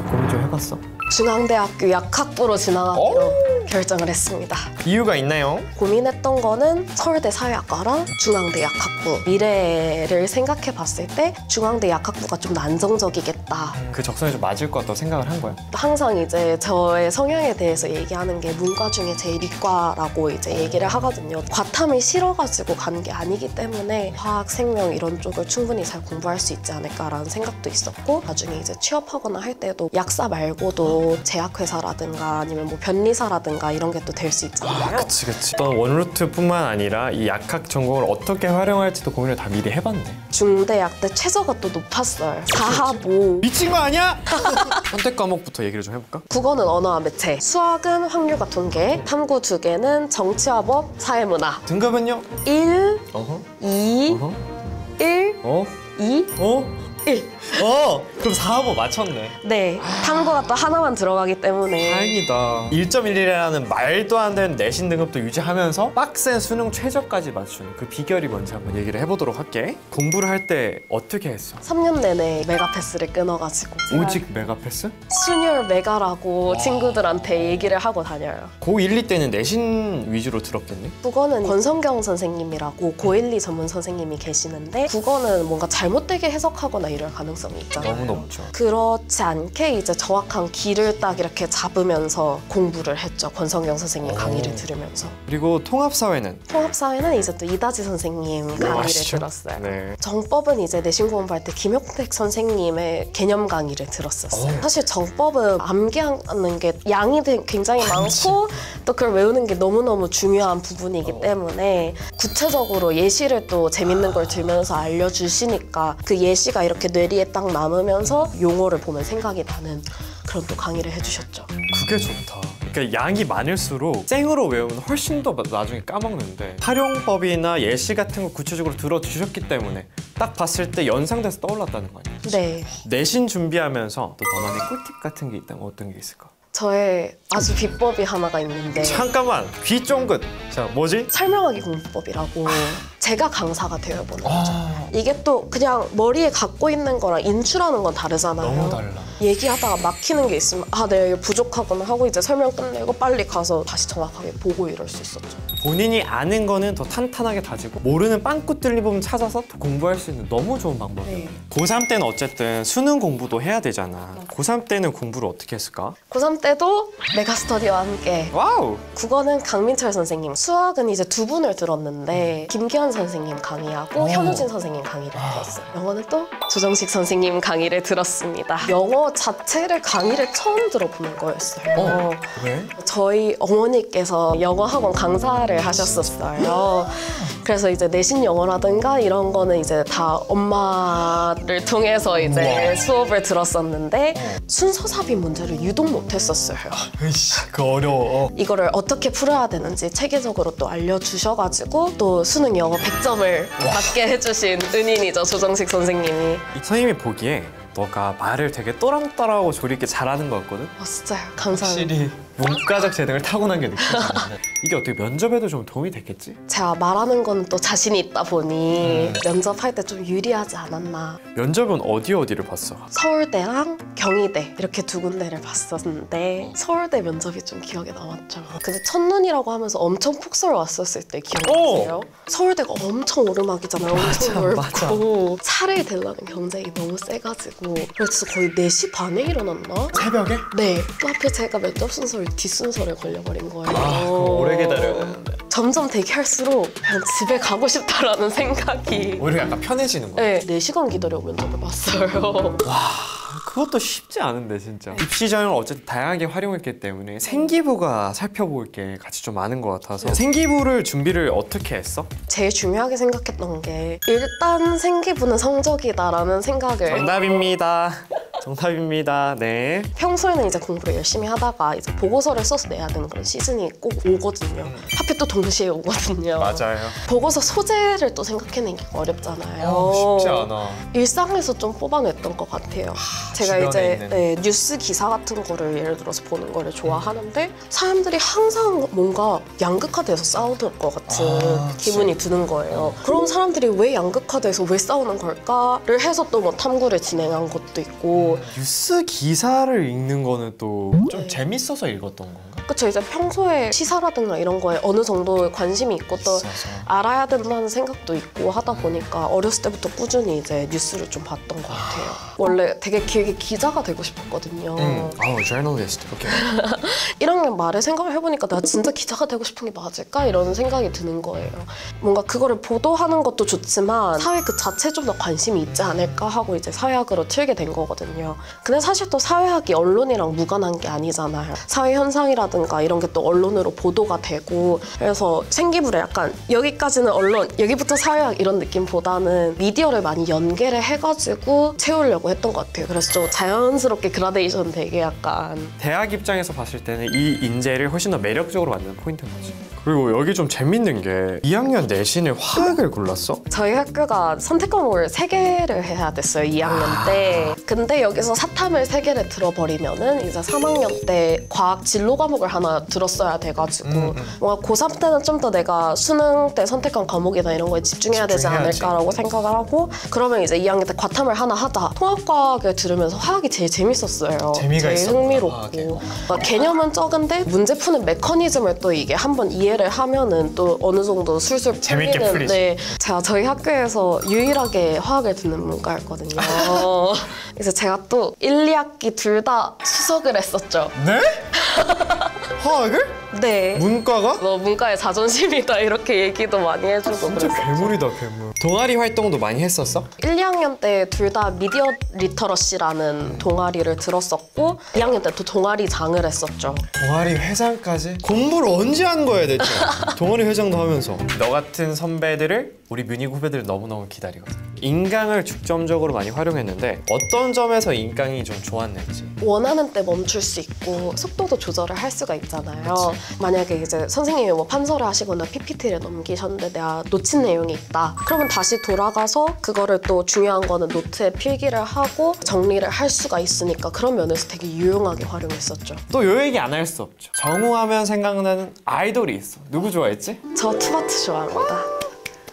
고민 좀 해봤어? 중앙대학교 약학부로 진학하기로 결정을 했습니다. 이유가 있나요? 고민했던 거는 서울대 사회학과랑 중앙대 약학부 미래를 생각해 봤을 때 중앙대 약학부가 좀 더 안정적이겠다. 그 적성에 좀 맞을 것 같다고 생각을 한 거야? 항상 이제 저의 성향에 대해서 얘기하는 게 문과 중에 제일 이과라고 이제 얘기를 하거든요. 과탐이 싫어가지고 간 게 아니기 때문에 화학, 생명 이런 쪽을 충분히 잘 공부할 수 있지 않을까라는 생각도 있었고 나중에 이제 취업하거나 할 때도 약사 말고도 제약회사라든가 아니면 뭐 변리사라든가 전공이라든가 이런 게 또 될 수 있잖아요. 그치. 또 원루트뿐만 아니라 이 약학 전공을 어떻게 활용할지도 고민을 다 미리 해봤네. 중대학 때 최저가 또 높았어요. 4하보. 미친 거 아니야? 선택 과목부터 얘기를 좀 해볼까? 국어는 언어와 매체, 수학은 확률과 통계, 탐구 2개는 정치와 법, 사회문화. 등급은요? 1, 어허. 2, 어허. 1, 어? 2, 어? 1. 그럼 4하고 맞췄네. 네, 탐구가 또 하나만 들어가기 때문에 다행이다. 1.11이라는 말도 안 되는 내신 등급도 유지하면서 빡센 수능 최저까지 맞추는 그 비결이 뭔지 한번 얘기를 해보도록 할게. 공부를 할 때 어떻게 했어? 3년 내내 메가패스를 끊어가지고 오직 메가패스? 순열 메가라고 친구들한테 얘기를 하고 다녀요. 고1, 2 때는 내신 위주로 들었겠네? 국어는 권성경 선생님이라고 고1, 2 전문 선생님이 계시는데 국어는 뭔가 잘못되게 해석하거나 이럴 가능성이 있잖아요. 너무 높죠. 그렇지 않게 이제 정확한 길을 딱 이렇게 잡으면서 공부를 했죠. 권성경 선생님 강의를 들으면서. 그리고 통합사회는? 통합사회는 이제 또 이다지 선생님 강의를 아시죠? 들었어요. 네. 정법은 이제 내신 공부할 때 김용택 선생님의 개념 강의를 들었었어요. 사실 정법은 암기하는 게 양이 굉장히 많고 또 그걸 외우는 게 너무너무 중요한 부분이기 때문에 구체적으로 예시를 또 재밌는 걸 들면서 알려주시니까 그 예시가 이렇게 뇌리에 딱 남으면서 용어를 보면 생각이 나는 그런 또 강의를 해주셨죠. 그게 좋다. 그러니까 양이 많을수록 생으로 외우면 훨씬 더 나중에 까먹는데 활용법이나 예시 같은 거 구체적으로 들어주셨기 때문에 딱 봤을 때 연상돼서 떠올랐다는 거 아니야? 네. 내신 준비하면서 또 너만의 꿀팁 같은 게 있다면 어떤 게 있을까? 저의 아주 비법이 하나가 있는데 잠깐만! 귀 쫑긋! 자, 뭐지? 설명하기 공부법이라고 제가 강사가 되어보는 거죠. 이게 또 그냥 머리에 갖고 있는 거랑 인출하는 건 다르잖아요. 너무 달라. 얘기하다가 막히는 게 있으면 아 내가 이거 부족하구나 하고 이제 설명 끝내고 빨리 가서 다시 정확하게 보고 이럴 수 있었죠. 본인이 아는 거는 더 탄탄하게 다지고 모르는 빵꾸 뚫린 부분 찾아서 더 공부할 수 있는 너무 좋은 방법이에요. 네. 고3 때는 어쨌든 수능 공부도 해야 되잖아. 고3 때는 공부를 어떻게 했을까? 고3 때도 메가스터디와 함께 와우! 국어는 강민철 선생님, 수학은 이제 두 분을 들었는데 김기현 선생님 강의하고 현우진 선생님 강의를 들었어요. 영어는 또 조정식 선생님 강의를 들었습니다. 영어 자체를 강의를 처음 들어보는 거였어요. 왜? 저희 어머니께서 영어 학원 강사를 하셨었어요. 그래서 이제 내신 영어라든가 이런 거는 이제 다 엄마를 통해서 이제 수업을 들었었는데 순서 삽입 문제를 유독 못했었어요. 으이씨, 그거 어려워. 이거를 어떻게 풀어야 되는지 체계적으로 또 알려주셔가지고 또 수능 영어 100점을 맞게 해주신 은인이죠, 조정식 선생님이. 선생님이 보기에 너가 말을 되게 또랑또랑하고 조리 있게 잘하는 것 같거든? 진짜요. 감사합니다. 확실히 문과적 재능을 타고난 게 느껴지는데 이게 어떻게 면접에도 좀 도움이 됐겠지? 제가 말하는 건 또 자신이 있다 보니 면접할 때 좀 유리하지 않았나. 면접은 어디를 봤어? 서울대랑 경희대 이렇게 두 군데를 봤었는데 서울대 면접이 좀 기억에 남았죠. 근데 첫눈이라고 하면서 엄청 폭설 왔었을 때 기억나세요? 서울대가 엄청 오르막이잖아요. 엄청 넓고 차를 대려는 경쟁이 너무 세가지고 그래서 거의 4시 반에 일어났나? 새벽에? 네. 또 하필 제가 면접 순서를 뒷순서를 걸려버린 거예요. 그럼 오래 기다려야 되는데 점점 대기할수록 그냥 집에 가고 싶다라는 생각이 오히려 약간 편해지는 거야. 네, 4시간 기다려 면접을 봤어요. 그것도 쉽지 않은데 진짜. 입시 전형을 어쨌든 다양하게 활용했기 때문에 생기부가 살펴볼 게 같이 좀 많은 것 같아서 생기부를 준비를 어떻게 했어? 제일 중요하게 생각했던 게 일단 생기부는 성적이다라는 생각을 정답입니다. 정답입니다. 네. 평소에는 이제 공부를 열심히 하다가 이제 보고서를 써서 내야 되는 그런 시즌이 꼭 오거든요. 하필 또 동시에 오거든요. 맞아요. 보고서 소재를 또 생각해내기 어렵잖아요. 쉽지 않아. 일상에서 좀 뽑아냈던 것 같아요. 제가 주변에 이제 있는. 네, 뉴스 기사 같은 거를 예를 들어서 보는 거를 좋아하는데 사람들이 항상 뭔가 양극화돼서 싸우는 것 같은 기분이 드는 거예요. 그런 사람들이 왜 양극화돼서 왜 싸우는 걸까를 해서 또 뭐 탐구를 진행한 것도 있고 뉴스 기사를 읽는 거는 또 좀 재밌어서 읽었던 건가? 그쵸. 이제 평소에 시사라든가 이런 거에 어느 정도 관심이 있고 또 있어서. 알아야 된다는 생각도 있고 하다 보니까 어렸을 때부터 꾸준히 이제 뉴스를 좀 봤던 것 같아요. 원래 되게 길게 기자가 되고 싶었거든요. 저널리스트. 오케이. 1학년 말에 생각을 해보니까 내가 진짜 기자가 되고 싶은 게 맞을까? 이런 생각이 드는 거예요. 뭔가 그거를 보도하는 것도 좋지만 사회 그 자체에 좀 더 관심이 있지 않을까 하고 이제 사회학으로 튀게 된 거거든요. 근데 사실 또 사회학이 언론이랑 무관한 게 아니잖아요. 사회 현상이라든가 학교라든가 이런 게 또 언론으로 보도가 되고 그래서 생기부를 약간 여기까지는 언론, 여기부터 사회학 이런 느낌보다는 미디어를 많이 연계를 해가지고 채우려고 했던 것 같아요. 그래서 좀 자연스럽게 그라데이션 되게 약간 대학 입장에서 봤을 때는 이 인재를 훨씬 더 매력적으로 만드는 포인트인 거지. 그리고 여기 좀 재밌는 게 2학년 내신을 화학을 골랐어? 저희 학교가 선택 과목을 3개를 해야 됐어요, 2학년 때. 근데 여기서 사탐을 3개를 들어버리면은 이제 3학년 때 과학 진로 과목을 하나 들었어야 돼가지고 뭔가 고3 때는 좀 더 내가 수능 때 선택한 과목이나 이런 거에 집중해야 되지 집중해야지. 않을까라고 생각을 하고 그러면 이제 2학년 때 과탐을 하나 하자. 통합과학을 들으면서 화학이 제일 재밌었어요. 재미가 제일 있었구나, 흥미롭고. 화학에. 막 개념은 적은데 문제 푸는 메커니즘을 또 이게 한번 이해를 하면은 또 어느 정도 술술 재밌게 풀리는 풀리지. 네, 제가 저희 학교에서 유일하게 화학을 듣는 문과였거든요. 그래서 제가 또 1, 2학기 둘 다 수석을 했었죠. 네? 화학을? 네. 문과가? 너 문과의 자존심이다 이렇게 얘기도 많이 해주고 진짜 그랬었죠. 괴물이다 괴물. 동아리 활동도 많이 했었어? 1, 2학년 때 둘 다 미디어 리터러시라는 동아리를 들었었고 2학년 때 또 동아리장을 했었죠. 동아리 회장까지? 공부를 언제 한 거야 대체? 동아리 회장도 하면서 너 같은 선배들을 우리 뮤닉 후배들 너무너무 기다리거든. 인강을 중점적으로 많이 활용했는데 어떤 점에서 인강이 좀 좋았는지. 원하는 때 멈출 수 있고 속도도 조절을 할 수가 있잖아요. 만약에 이제 선생님이 뭐 판서를 하시거나 PPT를 넘기셨는데 내가 놓친 내용이 있다. 그러면 다시 돌아가서 그거를 또 중요한 거는 노트에 필기를 하고 정리를 할 수가 있으니까 그런 면에서 되게 유용하게 활용했었죠. 또 요 얘기 안 할 수 없죠. 정우하면 생각나는 아이돌이 있어. 누구 좋아했지? 저 투바투 좋아합니다.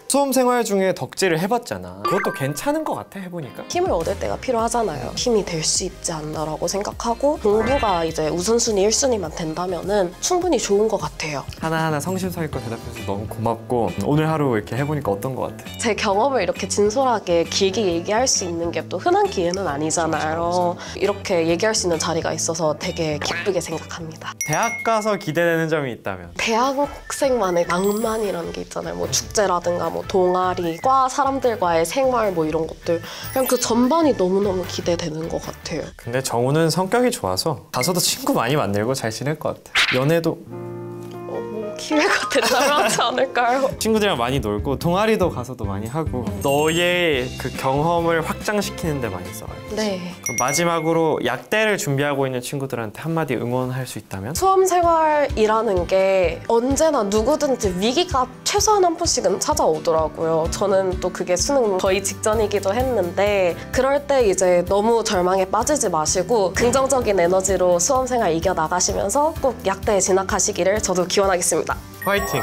수험 생활 중에 덕질을 해봤잖아. 그것도 괜찮은 것 같아 해보니까. 힘을 얻을 때가 필요하잖아요. 힘이 될 수 있지 않나라고 생각하고 공부가 이제 우선순위 1순위만 된다면은 충분히 좋은 것 같아요. 하나하나 성심성의껏 대답해서 너무 고맙고 오늘 하루 이렇게 해보니까 어떤 것 같아? 제 경험을 이렇게 진솔하게 길게 얘기할 수 있는 게 또 흔한 기회는 아니잖아요. 이렇게 얘기할 수 있는 자리가 있어서 되게 기쁘게 생각합니다. 대학 가서 기대되는 점이 있다면? 대학생만의 낭만이라는 게 있잖아요. 뭐 축제라든가 뭐 동아리, 과 사람들과의 생활 뭐 이런 것들 그냥 그 전반이 너무너무 기대되는 것 같아요. 근데 정우는 성격이 좋아서 가서도 친구 많이 만들고 잘 지낼 것 같아. 연애도 뭐 기회가 된다면 하지 않을까요? 친구들이랑 많이 놀고 동아리도 가서도 많이 하고 너의 그 경험을 확장시키는 데 많이 써요. 네. 그럼 마지막으로 약대를 준비하고 있는 친구들한테 한마디 응원할 수 있다면? 수험 생활이라는 게 언제나 누구든지 위기가 최소한 한 번씩은 찾아오더라고요. 저는 또 그게 수능 거의 직전이기도 했는데 그럴 때 이제 너무 절망에 빠지지 마시고 긍정적인 에너지로 수험 생활 이겨나가시면서 꼭 약대에 진학하시기를 저도 기원하겠습니다. 화이팅!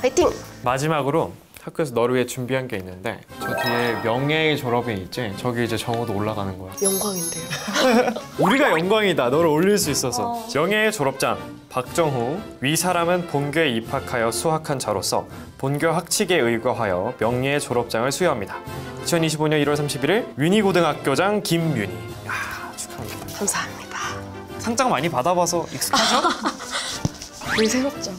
화이팅! 마지막으로 학교에서 너를 위해 준비한 게 있는데 저 뒤에 명예의 졸업이 있지? 저기 이제 정우도 올라가는 거야. 영광인데요. 우리가 영광이다. 너를 올릴 수 있어서. 명예의 졸업장 박정후. 위 사람은 본교에 입학하여 수학한 자로서 본교 학칙에 의거하여 명예의 졸업장을 수여합니다. 2025년 1월 31일 뮤니고등학교장 김뮤니. 야, 축하합니다. 감사합니다. 상장 많이 받아봐서 익숙하죠? 늘 새롭죠.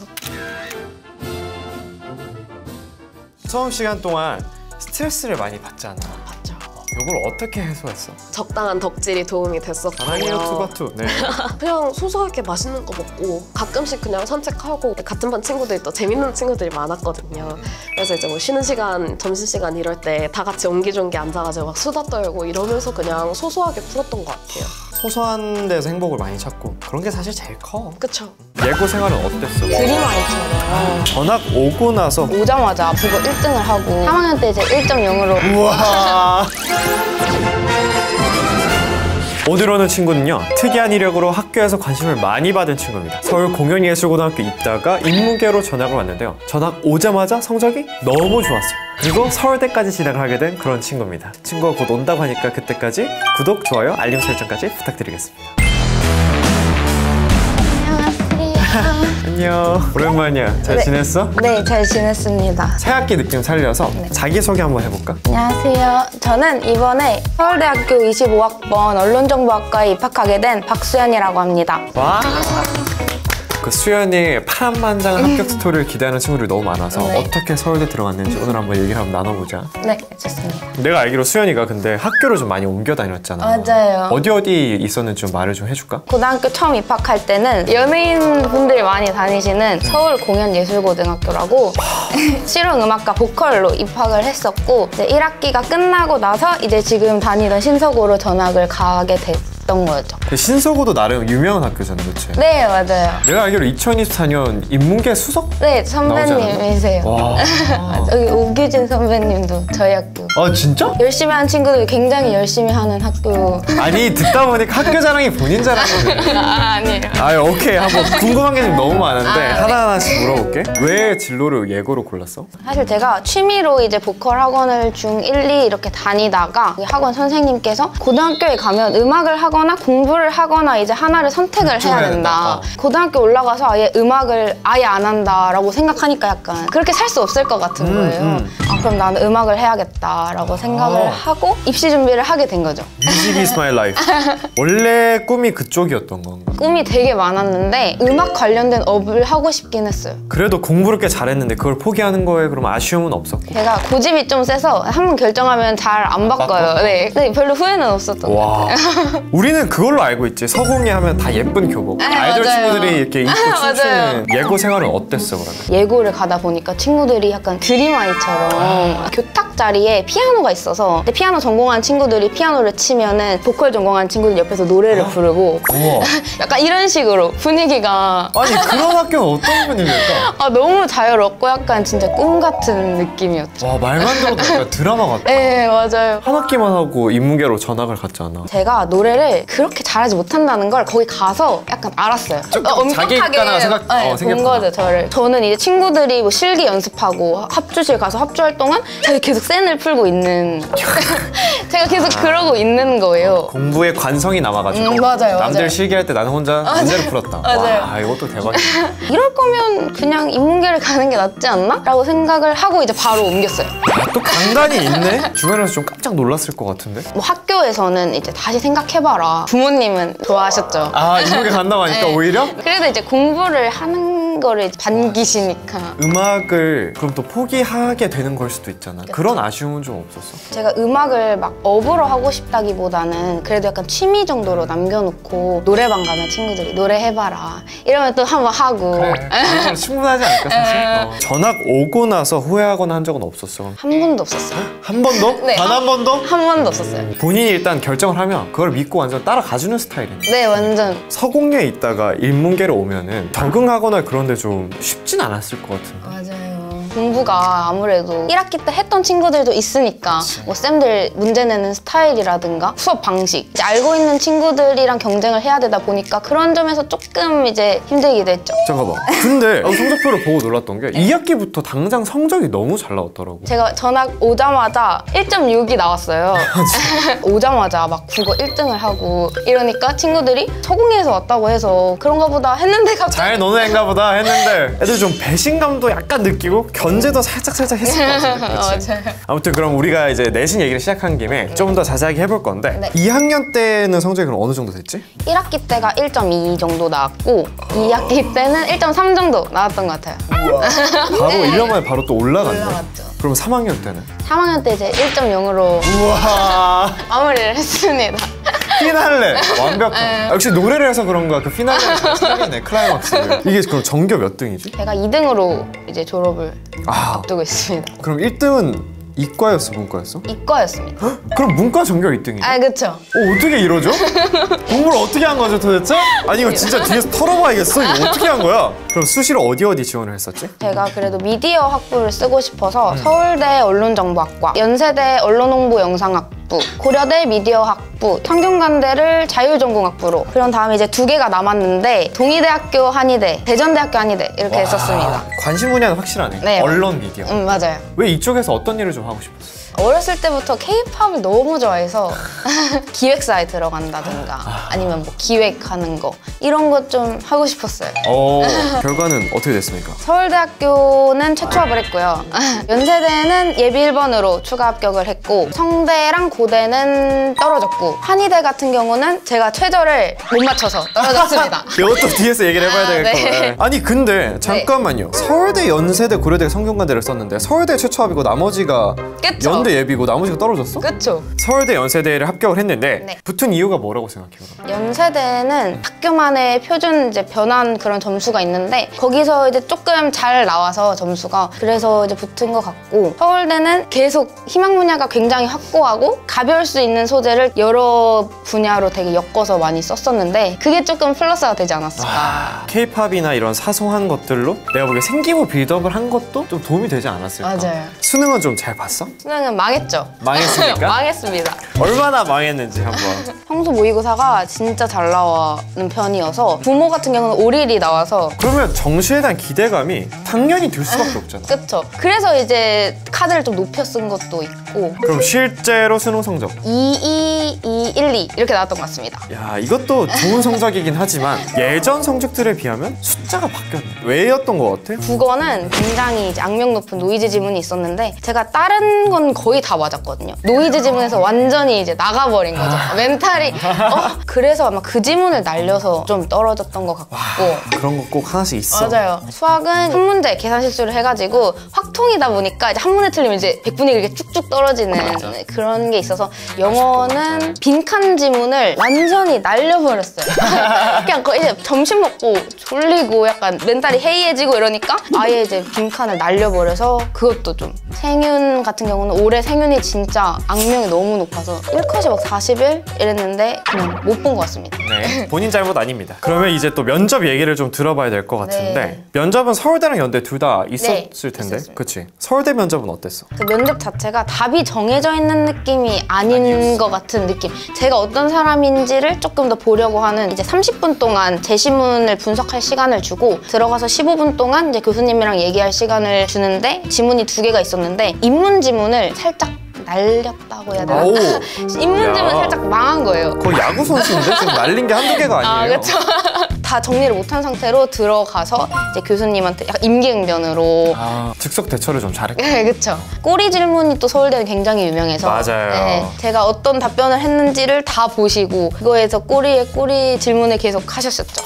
수업 시간 동안 스트레스를 많이 받잖아. 맞죠. 이걸 어떻게 해소했어? 적당한 덕질이 도움이 됐었고요. 사랑해요 투바투. 네. 그냥 소소하게 맛있는 거 먹고 가끔씩 그냥 산책하고 같은 반 친구들이 또 재밌는 친구들이 많았거든요. 그래서 이제 뭐 쉬는 시간, 점심시간 이럴 때 다 같이 옹기종기 앉아가지고 막 수다 떨고 이러면서 그냥 소소하게 풀었던 것 같아요. 소소한 데서 행복을 많이 찾고 그런 게 사실 제일 커. 그쵸? 예고 생활은 어땠어? 드림아 있잖아요. 전학 오고 나서 오자마자 국어 1등을 하고 3학년 때 이제 1.0으로 우와. 오늘 오는 친구는요 특이한 이력으로 학교에서 관심을 많이 받은 친구입니다. 서울 공연예술고등학교 있다가 인문계로 전학을 왔는데요. 전학 오자마자 성적이 너무 좋았어요. 그리고 서울대까지 진학을 하게 된 그런 친구입니다. 친구가 곧 온다고 하니까 그때까지 구독, 좋아요, 알림 설정까지 부탁드리겠습니다. 안녕. 오랜만이야. 잘 네. 지냈어? 네, 잘 지냈습니다. 새학기 느낌 살려서 자기소개 한번 해볼까? 안녕하세요. 저는 이번에 서울대학교 25학번 언론정보학과에 입학하게 된 박수연이라고 합니다. 와. 그 수연이의 파란만장한 합격 스토리를 기대하는 친구들이 너무 많아서 네. 어떻게 서울대 들어갔는지 오늘 한번 얘기를 한번 나눠보자. 네, 좋습니다. 내가 알기로 수연이가 근데 학교를 좀 많이 옮겨 다녔잖아. 맞아요. 어디 있었는지 좀 말을 좀 해줄까? 고등학교 처음 입학할 때는 연예인 분들이 많이 다니시는 서울공연예술고등학교라고 실용음악과 보컬로 입학을 했었고 이제 1학기가 끝나고 나서 이제 지금 다니던 신서고로 전학을 가게 됐던 거죠. 그 신서고도 나름 유명한 학교잖아, 그치? 네, 맞아요. 내가 알기로 2024년 인문계 수석? 네, 나오지 선배님이세요. 와. 여기 오규진 선배님도 저희 학교. 아 진짜? 열심히 하는 친구들이 굉장히 열심히 하는 학교. 아니 듣다 보니까 학교 자랑이 본인 자랑이네. 아니에요. 아 오케이 한번 궁금한 게 좀 너무 많은데 네. 하나하나씩 물어볼게. 왜 진로를 예고로 골랐어? 사실 제가 취미로 이제 보컬 학원을 중 1, 2 이렇게 다니다가 이 학원 선생님께서 고등학교에 가면 음악을 하거나 공부를 하거나 이제 하나를 선택을 해야 된다. 고등학교 올라가서 아예 음악을 아예 안 한다라고 생각하니까 약간 그렇게 살 수 없을 것 같은 거예요. 아 그럼 나는 음악을 해야겠다라고 생각을 하고 입시 준비를 하게 된 거죠. Music is my life. 원래 꿈이 그쪽이었던 건가? 꿈이 되게 많았는데 음악 관련된 업을 하고 싶긴 했어요. 그래도 공부를 꽤 잘했는데 그걸 포기하는 거에 그럼 아쉬움은 없었고? 제가 고집이 좀 세서 한 번 결정하면 잘 안 바꿔요. 네. 근데 별로 후회는 없었던 것 와, 같아요. 우리는 그걸로 알고 있지. 서공예 하면 다 예쁜 교복. 아이돌 맞아요. 친구들이 이렇게 입고 맞아요. 춤추는 예고 생활은 어땠어 그러면? 예고를 가다 보니까 친구들이 약간 그림아이처럼 교탁 자리에 피아노가 있어서 근데 피아노 전공한 친구들이 피아노를 치면은 보컬 전공한 친구들 옆에서 노래를 부르고 우와. 약간 이런 식으로 분위기가 아니 그런 학교는 어떤 분위기일까? 아, 너무 자유롭고 약간 진짜 꿈 같은 느낌이었죠. 와 말만 들어도 약간 드라마 같다. 네, 맞아요. 한 학기만 하고 인문계로 전학을 갔잖아. 제가 노래를 그렇게 잘하지 못한다는 걸 거기 가서 약간 알았어요. 자기 객관화가 생겼구나. 본 거죠, 저를. 저는 이제 친구들이 뭐 실기 연습하고 합주실 가서 합주 활동은 제가 계속 센을 풀고 있는 제가 계속 그러고 있는 거예요. 공부에 관성이 남아가지고 맞아요, 남들 맞아요. 실기할 때 나는 혼자 문제를 풀었다. 맞아요. 와 이것도 대박이다. 이럴 거면 그냥 인문계를 가는 게 낫지 않나? 라고 생각을 하고 이제 바로 옮겼어요. 또 강단이 있네? 주변에서 좀 깜짝 놀랐을 것 같은데? 뭐 학교에서는 이제 다시 생각해봐라. 부모님은 좋아하셨죠. 아 인문계 간다고 하니까 네. 오히려? 그래도 이제 공부를 하는 거를 이제 반기시니까. 음악을 그럼 또 포기하게 되는 걸 수도 있잖아. 그런 아쉬움은 좀 없었어? 제가 음악을 막 업으로 하고 싶다기보다는 그래도 약간 취미 정도로 남겨놓고 노래방 가면 친구들이 노래해봐라 이러면 또 한번 하고 그런 건 충분하지 않을까 사실? 전학 오고 나서 후회하거나 한 적은 없었어? 한 번도 없었어요. 한 번도? 네. 단 한 번도? 한 번도 없었어요. 본인이 일단 결정을 하면 그걸 믿고 완전 따라가주는 스타일이네. 네, 완전. 서공예에 있다가 인문계로 오면은 적응하거나 그런데 좀 쉽진 않았을 것 같은데. 맞아요. 공부가 아무래도 1학기 때 했던 친구들도 있으니까 뭐 쌤들 문제 내는 스타일이라든가 수업 방식 이제 알고 있는 친구들이랑 경쟁을 해야 되다 보니까 그런 점에서 조금 이제 힘들기도 했죠. 잠깐만. 근데 성적표를 보고 놀랐던 게 2학기부터 당장 성적이 너무 잘 나왔더라고. 제가 전학 오자마자 1.6이 나왔어요. 오자마자 막 국어 1등을 하고 이러니까 친구들이 서공예에서 왔다고 해서 그런가 보다 했는데 갑자기 잘 노는 애인가 보다 했는데 애들 좀 배신감도 약간 느끼고 견제도 살짝 했을 것 같은데. 그치? 맞아요. 아무튼 그럼 우리가 이제 내신 얘기를 시작한 김에 좀 더 자세하게 해볼 건데 네. 2학년 때는 성적이 그럼 어느 정도 됐지? 1학기 때가 1.2 정도 나왔고 2학기 때는 1.3 정도 나왔던 것 같아요. 바로 1년 만에 바로 또 올라갔네. 올라갔죠. 그럼 3학년 때는? 3학년 때 이제 1.0으로 우와 마무리를 했습니다. 피날레 완벽한. 아, 역시 노래를 해서 그런가 그 피날레를 잘 찾겠네 클라이막스를. 이게 그럼 전교 몇 등이지? 제가 2등으로 이제 졸업을 앞두고 있습니다. 그럼 1등은 이과였어 문과였어? 이과였습니다. 그럼 문과 전교 1등이지? 아, 그쵸. 어떻게 이러죠? 공부를 어떻게 한 거죠 도대체? 아니 이거 진짜 뒤에서 털어봐야겠어. 이거 어떻게 한 거야? 그럼 수시로 어디 지원을 했었지? 제가 그래도 미디어 학부를 쓰고 싶어서 서울대 언론정보학과, 연세대 언론홍보영상학부, 고려대 미디어학부, 성균관대를 자율전공학부로 그런 다음에 이제 2개가 남았는데 동의대학교 한의대, 대전대학교 한의대 이렇게 했었습니다. 관심 분야는 확실하네. 네. 언론 미디어. 맞아요. 왜 이쪽에서 어떤 일을 좀 하고 싶었어? 어렸을 때부터 K-팝을 너무 좋아해서 기획사에 들어간다든가 아니면 뭐 기획하는 거 이런 거 좀 하고 싶었어요. 결과는 어떻게 됐습니까? 서울대학교는 최초 합을 했고요. 연세대는 예비 1번으로 추가 합격을 했고 성대랑 고대는 떨어졌고 한의대 같은 경우는 제가 최저를 못 맞춰서 떨어졌습니다. 이것도 뒤에서 얘기를 해봐야 되겠고. 네. 아니 근데 잠깐만요. 서울대, 연세대, 고려대, 성균관대를 썼는데 서울대 최초 합이고 나머지가 그쵸? 연대 예비고 나머지가 떨어졌어? 그쵸? 서울대, 연세대를 합격을 했는데 네. 붙은 이유가 뭐라고 생각해요? 연세대는 학교만의 표준 이제 변환 그런 점수가 있는데 거기서 이제 조금 잘 나와서 점수가 그래서 이제 붙은 것 같고 서울대는 계속 희망 분야가 굉장히 확고하고 가벼울 수 있는 소재를 여러 분야로 되게 엮어서 많이 썼었는데 그게 조금 플러스가 되지 않았을까. K-팝이나 이런 사소한 것들로 내가 보기에 생기부 빌드업을 한 것도 좀 도움이 되지 않았을까? 맞아요. 수능은 좀 잘 봤어? 수능은 망했죠. 망했습니까? 망했습니다. 얼마나 망했는지 한번. 평소 모의고사가 진짜 잘 나오는 편이어서 부모 같은 경우는 올일이 나와서 그러면 정시에 대한 기대감이 당연히 들 수밖에 없잖아. 그쵸. 그래서 이제 카드를 좀 높여 쓴 것도 있고 그럼 실제로 수능 성적 2, 1, 2 이렇게 나왔던 것 같습니다. 야 이것도 좋은 성적이긴 하지만 예전 성적들에 비하면 숫자가 바뀌었네. 왜였던 것 같아? 국어는 굉장히 이제 악명 높은 노이즈 지문이 있었는데 제가 다른 건 거의 다 맞았거든요. 노이즈 지문에서 완전히 이제 나가버린 거죠. 멘탈이 그래서 아마 그 지문을 날려서 좀 떨어졌던 것 같고 그런 거 꼭 하나씩 있어. 맞아요. 수학은 한 문제 계산 실수를 해가지고 확통이다 보니까 이제 한 문제 틀리면 이제 100분의 1 이렇게 쭉쭉 떨어지는 그런 게 있어서 영어는 빈칸 지문을 완전히 날려버렸어요. 그냥 거의 이제 점심 먹고 졸리고 약간 멘탈이 해이해지고 이러니까 아예 이제 빈칸을 날려버려서 그것도 좀 생윤 같은 경우는 올해 생윤이 진짜 악명이 너무 높아서 1컷이 막 41 이랬는데 그냥 못 본 것 같습니다. 네, 본인 잘못 아닙니다. 그러면 이제 또 면접 얘기를 좀 들어봐야 될 것 같은데 네. 면접은 서울대랑 연대 둘 다 있었을 네, 텐데 있었습니다. 그치? 서울대 면접은 어땠어? 그 면접 자체가 답이 정해져 있는 느낌이 아닌 것 같은 느낌. 제가 어떤 사람인지를 조금 더 보려고 하는 이제 30분 동안 제시문을 분석할 시간을 주고 들어가서 15분 동안 이제 교수님이랑 얘기할 시간을 주는데 지문이 2개가 있었는데 인문 지문을 살짝 날렸다고 해야 되나? 오. 인문 지문 야. 살짝 망한 거예요. 거의 야구 선수인데 지금 날린 게 한두 개가 아니에요. 그렇죠. 다 정리를 못한 상태로 들어가서 이제 교수님한테 약간 임기응변으로 즉석 대처를 좀 잘했고. 네, 그쵸. 꼬리 질문이 또 서울대는 굉장히 유명해서 맞아요. 제가 어떤 답변을 했는지를 다 보시고 그거에서 꼬리에 꼬리 질문을 계속 하셨었죠.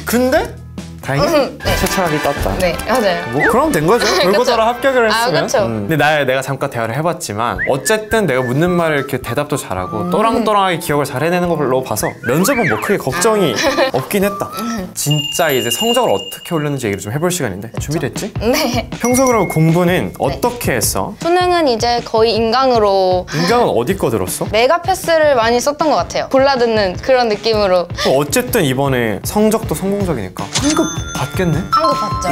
근데 다행히 최차하게 떴다. 네, 맞아요. 뭐 그럼 된 거죠. 불구더러 합격을 아, 했으면. 그쵸. 근데 내가 잠깐 대화를 해봤지만 어쨌든 내가 묻는 말을 이렇게 대답도 잘하고 또랑또랑하게 기억을 잘 해내는 걸로 봐서 면접은 뭐 크게 걱정이 없긴 했다. 진짜 이제 성적을 어떻게 올렸는지 얘기를 좀 해볼 시간인데 준비됐지? 네. 평소 그럼 공부는 어떻게 했어? 수능은 이제 거의 인강으로 인강은 어디 거 들었어? 메가 패스를 많이 썼던 것 같아요. 골라듣는 그런 느낌으로 그럼 어쨌든 이번에 성적도 성공적이니까 환급 받겠네? 한급 봤죠.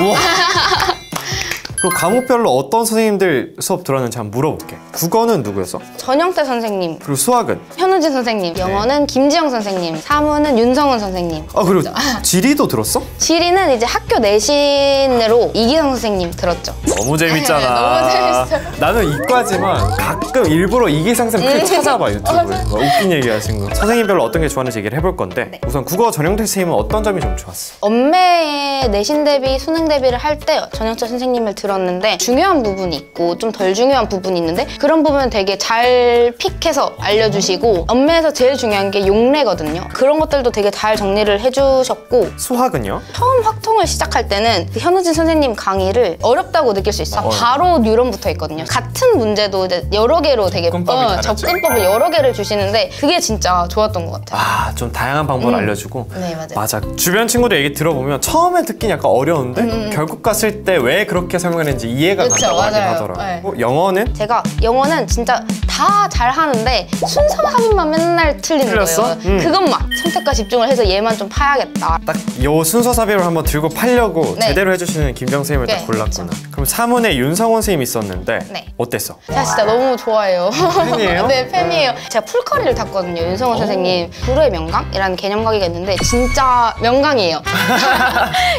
그리고 과목별로 어떤 선생님들 수업 들었는지 한번 물어볼게. 국어는 누구였어? 전영태 선생님, 그리고 수학은? 현우진 선생님, 영어는 김지영 선생님, 사무는 윤성은 선생님. 아 그리고 지리도 들었어? 지리는 이제 학교 내신으로 이기성 선생님 들었죠. 너무 재밌잖아. 너무 재밌어요. 나는 이과지만 가끔 일부러 이기상 쌤 글 찾아봐 유튜브에. 막 웃긴 얘기 하신 거. 선생님별로 어떤 게 좋았는지 얘기를 해볼 건데 우선 국어 전영태 선생님은 어떤 점이 좀 좋았어? 엄매 내신 대비 수능 대비를 할 때 전영태 선생님을 들었는데 중요한 부분이 있고 좀 덜 중요한 부분이 있는데 그런 부분은 되게 잘 픽해서 알려주시고 엄매에서 제일 중요한 게 용례거든요. 그런 것들도 되게 잘 정리를 해주셨고 수학은요? 처음 확통을 시작할 때는 그 현우진 선생님 강의를 어렵다고 느낄 수 있어요. 바로 뉴런부터 있거든요. 같은 문제도 이제 여러 개로 되게 접근법을 여러 개를 주시는데 그게 진짜 좋았던 것 같아요. 아, 좀 다양한 방법을 알려주고. 네, 맞아요. 맞아. 주변 친구들 얘기 들어보면 처음에 듣긴 약간 어려운데 결국 갔을 때 왜 그렇게 설명했는지 이해가 그쵸, 간다고 하긴 맞아요. 하더라고. 네. 영어는? 제가 영어는 진짜 다 잘하는데 순서 합의만 맨날 틀리는 틀렸어? 거예요. 그것만 선택과 집중을 해서 얘만 좀 파야겠다. 딱 요 순서 삽입을 한번 들고 팔려고 네. 제대로 해주시는 김경 선생님을 네, 딱 골랐구나. 그럼 3원에 윤성원 선생님 있었는데 네. 어땠어? 제가 진짜 너무 좋아해요. 팬이에요? 네, 팬이에요. 제가 풀커리를 탔거든요. 윤성원 선생님. 불후의 명강이라는 개념각이가 있는데 진짜 명강이에요.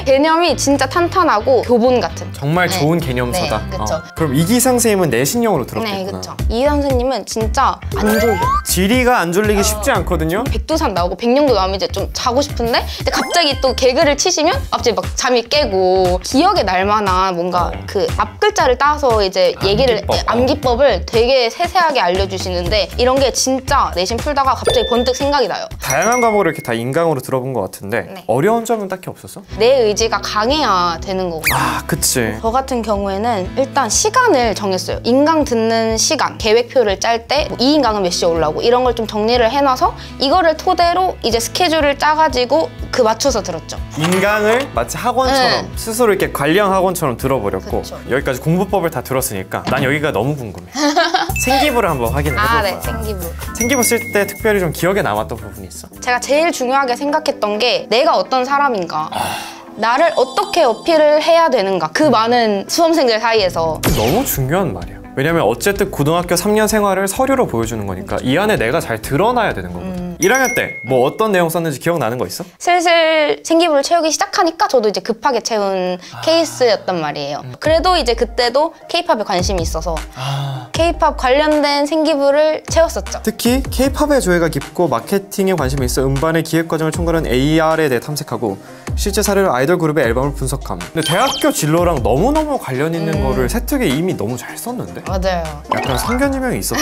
개념이 진짜 탄탄하고 교본 같은. 정말 네. 좋은 개념서다. 네, 그쵸. 그럼 이기상 선생님은 내신형으로 들었겠구나. 네, 그렇죠. 이 선생님은 진짜 안 졸려. 지리가 안 졸리기 쉽지 않거든요. 백두산 나오고 백령도 나오면 이제 좀 자고 싶은데 근데 갑자기 또 개그를 치시면 갑자기 막 잠이 깨고 기억에 날 만한 뭔가 그 앞글자를 따서 이제 얘기를 암기법을 되게 세세하게 알려주시는데 이런 게 진짜 내신 풀다가 갑자기 번뜩 생각이 나요. 다양한 과목을 이렇게 다 인강으로 들어본 것 같은데 네. 어려운 점은 딱히 없었어? 내 의지가 강해야 되는 거고. 아, 그치. 저 같은 경우에는 일단 시간을 정했어요. 인강 듣는 시간, 계획표를 짤 때 이 인강은 몇 시에 올라오고 이런 걸 좀 정리를 해놔서 이거를 토대로 이제 스케줄을 짜가지고 그 맞춰서 들었죠. 인강을 마치 학원처럼 네. 스스로 이렇게 관리형 학원처럼 들어버렸고 그쵸. 여기까지 공부법을 다 들었으니까 난 여기가 너무 궁금해. 생기부를 한번 확인해 볼 거야. 네, 생기부. 생기부 쓸 때 특별히 좀 기억에 남았던 부분이 있어? 제가 제일 중요하게 생각했던 게 내가 어떤 사람인가. 나를 어떻게 어필을 해야 되는가. 그 많은 수험생들 사이에서. 너무 중요한 말이야. 왜냐면 어쨌든 고등학교 3년 생활을 서류로 보여주는 거니까 이 안에 내가 잘 드러나야 되는 거거든. 1학년 때 뭐 어떤 내용 썼는지 기억나는 거 있어? 슬슬 생기부를 채우기 시작하니까 저도 이제 급하게 채운 케이스였단 말이에요. 그래도 이제 그때도 K-팝에 관심이 있어서 K-팝 관련된 생기부를 채웠었죠. 특히 K-팝의 조예가 깊고 마케팅에 관심이 있어 음반의 기획 과정을 총괄한 AR에 대해 탐색하고 실제 사례로 아이돌 그룹의 앨범을 분석함. 근데 대학교 진로랑 너무너무 관련 있는 거를 세특에 이미 너무 잘 썼는데? 맞아요. 약간 성견지명이 있었다.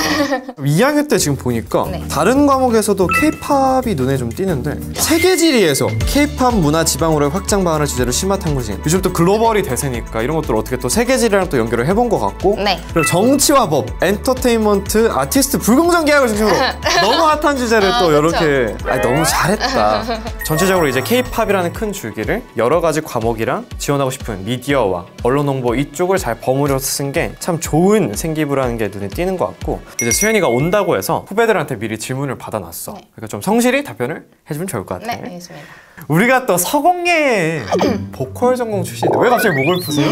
2학년 때 지금 보니까 네. 다른 과목에서도 K-팝이 눈에 좀 띄는데 세계지리에서 K-팝 문화 지방으로의 확장 방안을 주제로 심화 탐구 중. 요즘 또 글로벌이 대세니까 이런 것들을 어떻게 또 세계지리랑 또 연결을 해본 것 같고 네. 그리고 정치와 법, 엔터테인먼트, 아티스트 불공정 계약을 중심으로 너무 핫한 주제를 또 이렇게 너무 잘했다. 전체적으로 이제 K-팝이라는 큰 줄기를 여러 가지 과목이랑 지원하고 싶은 미디어와 언론 홍보 이쪽을 잘 버무려서 쓴 게 참 좋은 생기부라는 게 눈에 띄는 것 같고 이제 수연이가 온다고 해서 후배들한테 미리 질문을 받아놨어. 네. 그러니까 좀 성실히 답변을 해주면 좋을 것 같아. 네, 알겠습니다. 우리가 또 서공예의 보컬 전공 출신인데 왜 갑자기 목을 푸세요?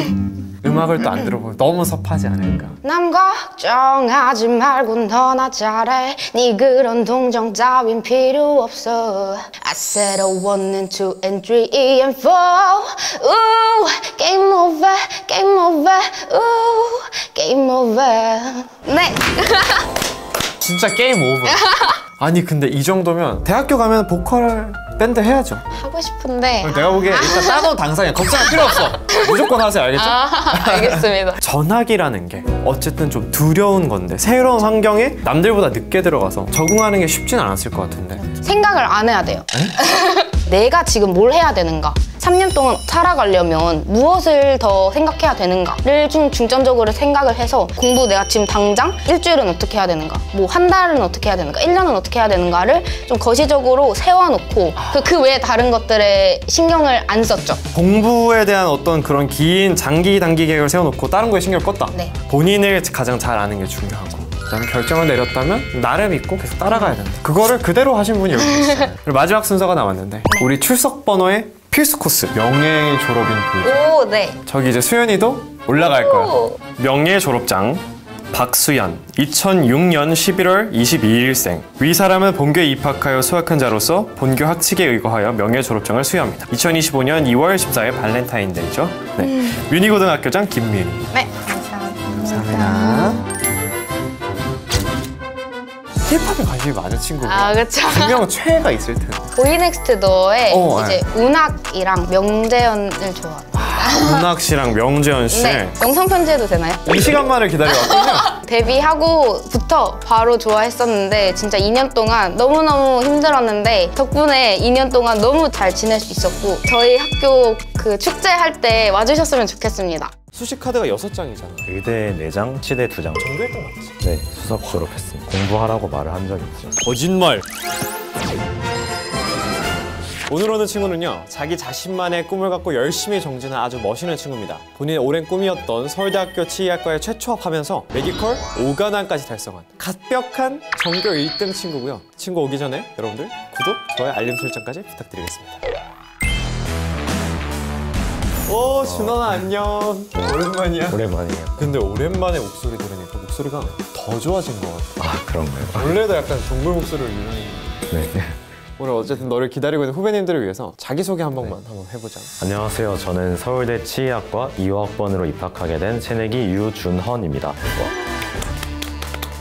음악을 또 안 들어보면 너무 섭하지 않을까? 남 걱정하지 말고 너나 잘해. 네 그런 동정 따윈 필요 없어. I said a 1 and 2 and 3 and 4. Ooh, game over, game over. Ooh, game over. 네. 진짜 게임 오버. 아니 근데 이 정도면 대학교 가면 보컬 밴드 해야죠. 하고 싶은데. 내가 보기에 일단 따로 당상이야. 걱정할 필요 없어. 무조건 하세요. 알겠죠? 알겠습니다. 전학이라는 게 어쨌든 좀 두려운 건데 새로운 환경에 남들보다 늦게 들어가서 적응하는 게 쉽진 않았을 것 같은데 생각을 안 해야 돼요. 내가 지금 뭘 해야 되는가? 3년 동안 살아가려면 무엇을 더 생각해야 되는가를 좀 중점적으로 생각을 해서 공부 내가 지금 당장 일주일은 어떻게 해야 되는가? 뭐 한 달은 어떻게 해야 되는가? 1년은 어떻게 해야 되는가를 좀 거시적으로 세워놓고 그 외에 다른 것들에 신경을 안 썼죠. 공부에 대한 어떤 그런 긴 장기 단기 계획을 세워놓고 다른 거에 신경을 껐다. 네. 본인을 가장 잘 아는 게 중요하고 그다음에 결정을 내렸다면 나를 믿고 계속 따라가야 된다. 그거를 그대로 하신 분이 여기 계시잖아요. 그리고 마지막 순서가 남았는데 우리 출석 번호의 필수 코스 명예 졸업인 보이죠? 오, 네. 저기 이제 수연이도 올라갈 거야. 명예 졸업장 박수연 2006년 11월 22일생 위 사람은 본교에 입학하여 수학한 자로서 본교 학칙에 의거하여 명예 졸업장을 수여합니다. 2025년 2월 14일 발렌타인데이죠. 네. 뮤니고등학교장 김민희. 네. 감사합니다. 힙합에 관심이 많은 친구고 그쵸. 분명 최애가 있을 텐데. 보이넥스트도어의 이제 네. 운학이랑 명재현을 좋아합니다. 문학 씨랑 명재현 씨. 네. 영상 편지해도 되나요? 이 시간만을 기다려왔군요. 데뷔하고부터 바로 좋아했었는데 진짜 2년 동안 너무너무 힘들었는데 덕분에 2년 동안 너무 잘 지낼 수 있었고 저희 학교 그 축제할 때 와주셨으면 좋겠습니다. 수시 카드가 6장이잖아. 의대 4장, 치대 2장. 정도 했던 거 같지? 네, 수석 졸업했습니다. 공부하라고 말을 한 적이 있죠. 거짓말. 오늘 오는 친구는요, 자기 자신만의 꿈을 갖고 열심히 정진한 아주 멋있는 친구입니다. 본인의 오랜 꿈이었던 서울대학교 치의학과에 최초합하면서 메디컬 5관왕까지 달성한 갓벽한 전교 1등 친구고요. 친구 오기 전에 여러분들 구독, 좋아요, 알림 설정까지 부탁드리겠습니다. 오, 준원아 안녕. 오랜만이야. 오랜만이에요. 근데 오랜만에 목소리 들으니까 목소리가 더 좋아진 것 같아. 아, 그런가요? 원래도 약간 동물 목소리를 유명했는데. 네. 오늘 어쨌든 너를 기다리고 있는 후배님들을 위해서 자기소개 한 번만 한번 해보자. 안녕하세요. 저는 서울대 치의학과 2호학번으로 입학하게 된 새내기 유준헌입니다.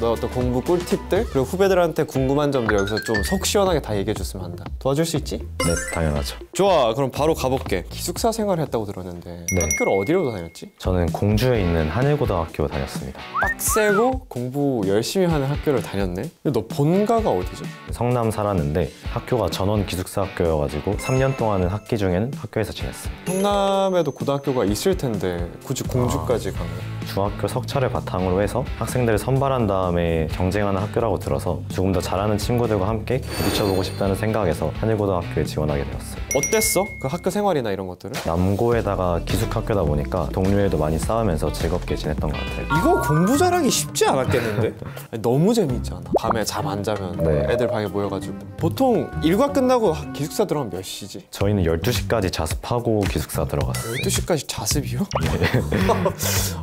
너 어떤 공부 꿀팁들 그리고 후배들한테 궁금한 점들 여기서 좀 속 시원하게 다 얘기해줬으면 한다. 도와줄 수 있지? 네, 당연하죠. 좋아, 그럼 바로 가볼게. 기숙사 생활을 했다고 들었는데 네. 학교를 어디로 다녔지? 저는 공주에 있는 한일고등학교 다녔습니다. 빡세고 공부 열심히 하는 학교를 다녔네? 근데 너 본가가 어디지? 성남 살았는데 학교가 전원 기숙사 학교여가지고 3년 동안은 학기 중에는 학교에서 지냈어요. 성남에도 고등학교가 있을 텐데 굳이 공주까지 간 거야? 중학교 석차를 바탕으로 해서 학생들을 선발한 다음에 경쟁하는 학교라고 들어서 조금 더 잘하는 친구들과 함께 부딪혀보고 싶다는 생각에서 한일고등학교에 지원하게 되었어요. 어땠어? 그 학교 생활이나 이런 것들은? 남고에다가 기숙학교다 보니까 동료애도 많이 싸우면서 즐겁게 지냈던 것 같아요. 이거 공부 잘하기 쉽지 않았겠는데? 아니, 너무 재밌잖아. 밤에 잠 안 자면 네. 애들 방에 모여가지고 보통 일과 끝나고 기숙사 들어가면 몇 시지? 저희는 12시까지 자습하고 기숙사 들어갔어요. 12시까지 자습이요?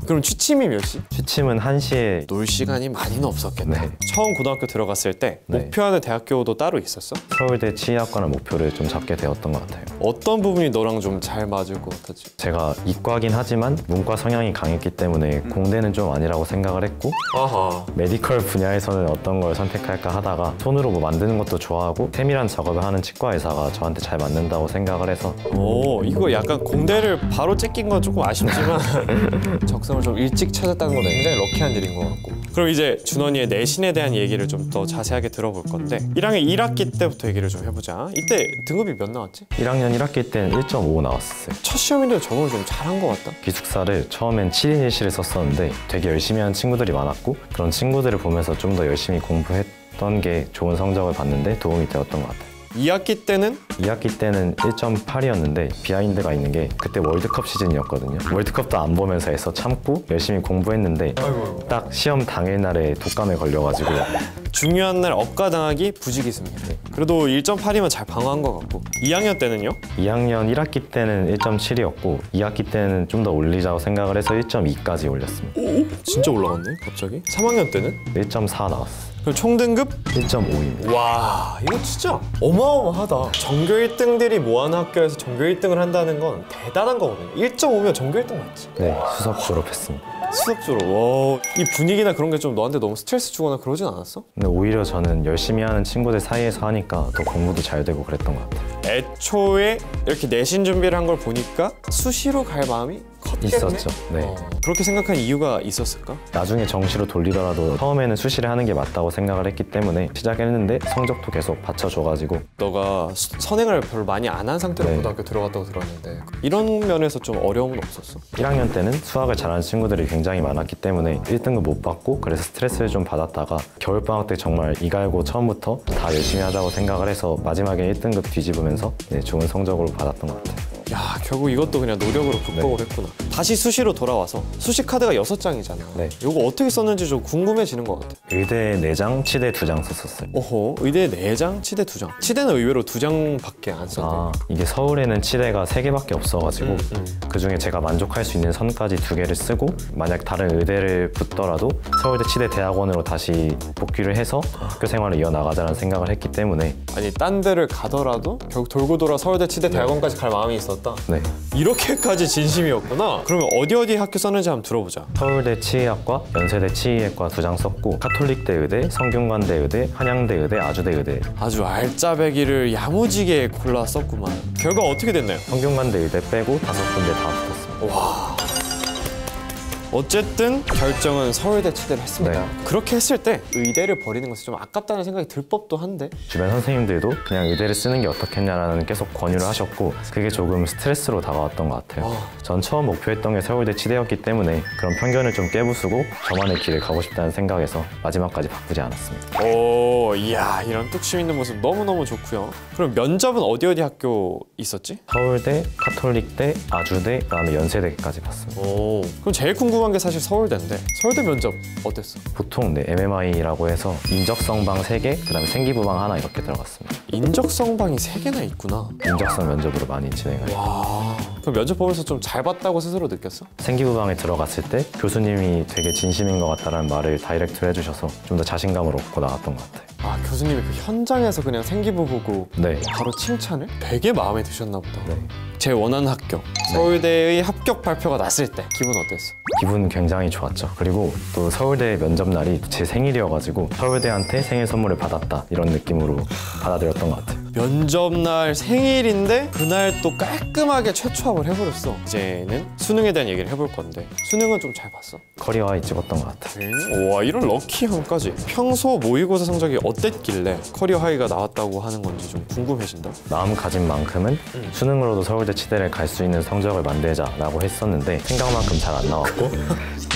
그럼 취침이 몇 시? 취침은 1시에 놀 시간이 많이는 없었겠네. 네. 처음 고등학교 들어갔을 때 네. 목표하는 대학교도 따로 있었어? 서울대 치의학과를 목표를 좀 잡게 되었던 것 같아요. 어떤 부분이 너랑 좀 잘 맞을 것 같았지? 제가 이과긴 하지만 문과 성향이 강했기 때문에 공대는 좀 아니라고 생각을 했고 아하. 메디컬 분야에서는 어떤 걸 선택할까 하다가 손으로 뭐 만드는 것도 좋아하고 세밀한 작업을 하는 치과 의사가 저한테 잘 맞는다고 생각을 해서 오, 이거 약간 공대를 바로 째낀 건 조금 아쉽지만 적성을 좀 일찍 찾았다는 건 굉장히 럭키한 일인 것 같고. 그럼 이제 준원이의 내신에 대한 얘기를 좀 더 자세하게 들어볼 건데 1학년 1학기 때부터 얘기를 좀 해보자. 이때 등급이 몇 나왔지? 1학년 1학기 때는 1.5 나왔어요. 첫 시험인데 적응을 좀 잘한 것 같다. 기숙사를 처음엔 7인 1실을 썼었는데 되게 열심히 하는 친구들이 많았고 그런 친구들을 보면서 좀 더 열심히 공부했던 게 좋은 성적을 받는데 도움이 되었던 것 같아요. 2학기 때는 2학기 때는 1.8이었는데 비하인드가 있는 게 그때 월드컵 시즌이었거든요. 월드컵도 안 보면서 애써 참고 열심히 공부했는데 딱 시험 당일날에 독감에 걸려가지고 중요한 날 억가당하기 부지기수입니다. 그래도 1.8이면 잘 방어한 것 같고. 2학년 때는요? 2학년 1학기 때는 1.7이었고 2학기 때는 좀 더 올리자고 생각을 해서 1.2까지 올렸습니다. 진짜 올라갔네 갑자기. 3학년 때는? 1.4 나왔어요. 그럼 총 등급? 1.5입니다. 와, 이거 진짜 어마어마하다. 전교 1등들이 모아놓은 학교에서 전교 1등을 한다는 건 대단한 거거든요. 1.5면 전교 1등 맞지? 네, 수석 졸업했습니다. 수석 졸업. 와, 이 분위기나 그런 게 좀 너한테 너무 스트레스 주거나 그러진 않았어? 근데 오히려 저는 열심히 하는 친구들 사이에서 하니까 더 공부도 잘 되고 그랬던 것 같아요. 애초에 이렇게 내신 준비를 한 걸 보니까 수시로 갈 마음이 컸겠네? 있었죠. 네. 그렇게 생각한 이유가 있었을까? 나중에 정시로 돌리더라도 처음에는 수시를 하는 게 맞다고 생각을 했기 때문에 시작했는데 성적도 계속 받쳐줘가지고 너가 선행을 별로 많이 안 한 상태로 네. 고등학교 들어갔다고 들었는데 이런 면에서 좀 어려움은 없었어? 1학년 때는 수학을 잘하는 친구들이 굉장히 많았기 때문에 1등급 못 받고 그래서 스트레스를 좀 받았다가 겨울방학 때 정말 이갈고 처음부터 다 열심히 하자고 생각을 해서 마지막에 1등급 뒤집으면서 좋은 성적으로 받았던 것 같아요. 야, 결국 이것도 그냥 노력으로 극복을 했구나. 다시 수시로 돌아와서 수시 카드가 6장이잖아. 네. 이거 어떻게 썼는지 좀 궁금해지는 것 같아. 의대 4장, 치대 2장 썼었어요. 오호, 의대 4장, 치대 2장. 치대는 의외로 2장밖에 안 썼네. 아, 이게 서울에는 치대가 3개밖에 없어가지고 그중에 제가 만족할 수 있는 선까지 2개를 쓰고 만약 다른 의대를 붙더라도 서울대 치대 대학원으로 다시 복귀를 해서 학교 생활을 이어나가자는 생각을 했기 때문에 아니, 딴 데를 가더라도 결국 돌고 돌아 서울대 치대 대학원까지 갈 마음이 있었다. 네. 이렇게까지 진심이었구나. 그러면 어디 학교 썼는지 한번 들어보자. 서울대 치의학과, 연세대 치의학과 2장 썼고 카톨릭대 의대, 성균관대 의대, 한양대 의대, 아주대 의대. 아주 알짜배기를 야무지게 골라 썼구만. 결과 어떻게 됐나요? 성균관대 의대 빼고 5군데 다 붙었습니다. 와, 어쨌든 결정은 서울대 치대를 했습니다. 네. 그렇게 했을 때 의대를 버리는 것이 좀 아깝다는 생각이 들 법도 한데 주변 선생님들도 그냥 의대를 쓰는 게 어떻겠냐라는 계속 권유를 하셨고 그게 조금 스트레스로 다가왔던 것 같아요. 전 처음 목표했던 게 서울대 치대였기 때문에 그런 편견을 좀 깨부수고 저만의 길을 가고 싶다는 생각에서 마지막까지 바꾸지 않았습니다. 오, 이야, 이런 뚝심 있는 모습 너무너무 좋고요. 그럼 면접은 어디 학교 있었지? 서울대, 카톨릭대, 아주대, 그다음에 연세대까지 봤습니다. 오, 그럼 제일 궁금한 게 사실 서울대인데 서울대 면접 어땠어? 보통 MMI라고 해서 인적성방 3개, 그다음에 생기부방 하나 이렇게 들어갔습니다. 인적성방이 3개나 있구나. 인적성 면접으로 많이 진행을 해요. 와, 그럼 면접 보면서 좀 잘 봤다고 스스로 느꼈어? 생기부방에 들어갔을 때 교수님이 되게 진심인 것 같다는 말을 다이렉트로 해주셔서 좀 더 자신감을 얻고 나왔던 것 같아요. 아, 교수님이 그 현장에서 그냥 생기부 보고 네. 바로 칭찬을? 되게 마음에 드셨나 보다. 네. 제 원하는 학교 서울대의 합격 발표가 났을 때 기분 어땠어? 기분 굉장히 좋았죠. 그리고 또 서울대 면접 날이 제 생일이어가지고 서울대한테 생일 선물을 받았다 이런 느낌으로 받아들였던 것 같아요. 면접날 생일인데 그날 또 깔끔하게 최초합을 해버렸어. 이제는 수능에 대한 얘기를 해볼 건데 수능은 좀 잘 봤어? 커리어 하이 찍었던 것 같아요. 와, 이런 럭키형까지. 평소 모의고사 성적이 어땠길래 커리어 하이가 나왔다고 하는 건지 좀 궁금해진다. 마음가짐 만큼은 수능으로도 서울대 치대를 갈 수 있는 성적을 만들자라고 했었는데 생각만큼 잘 안 나왔고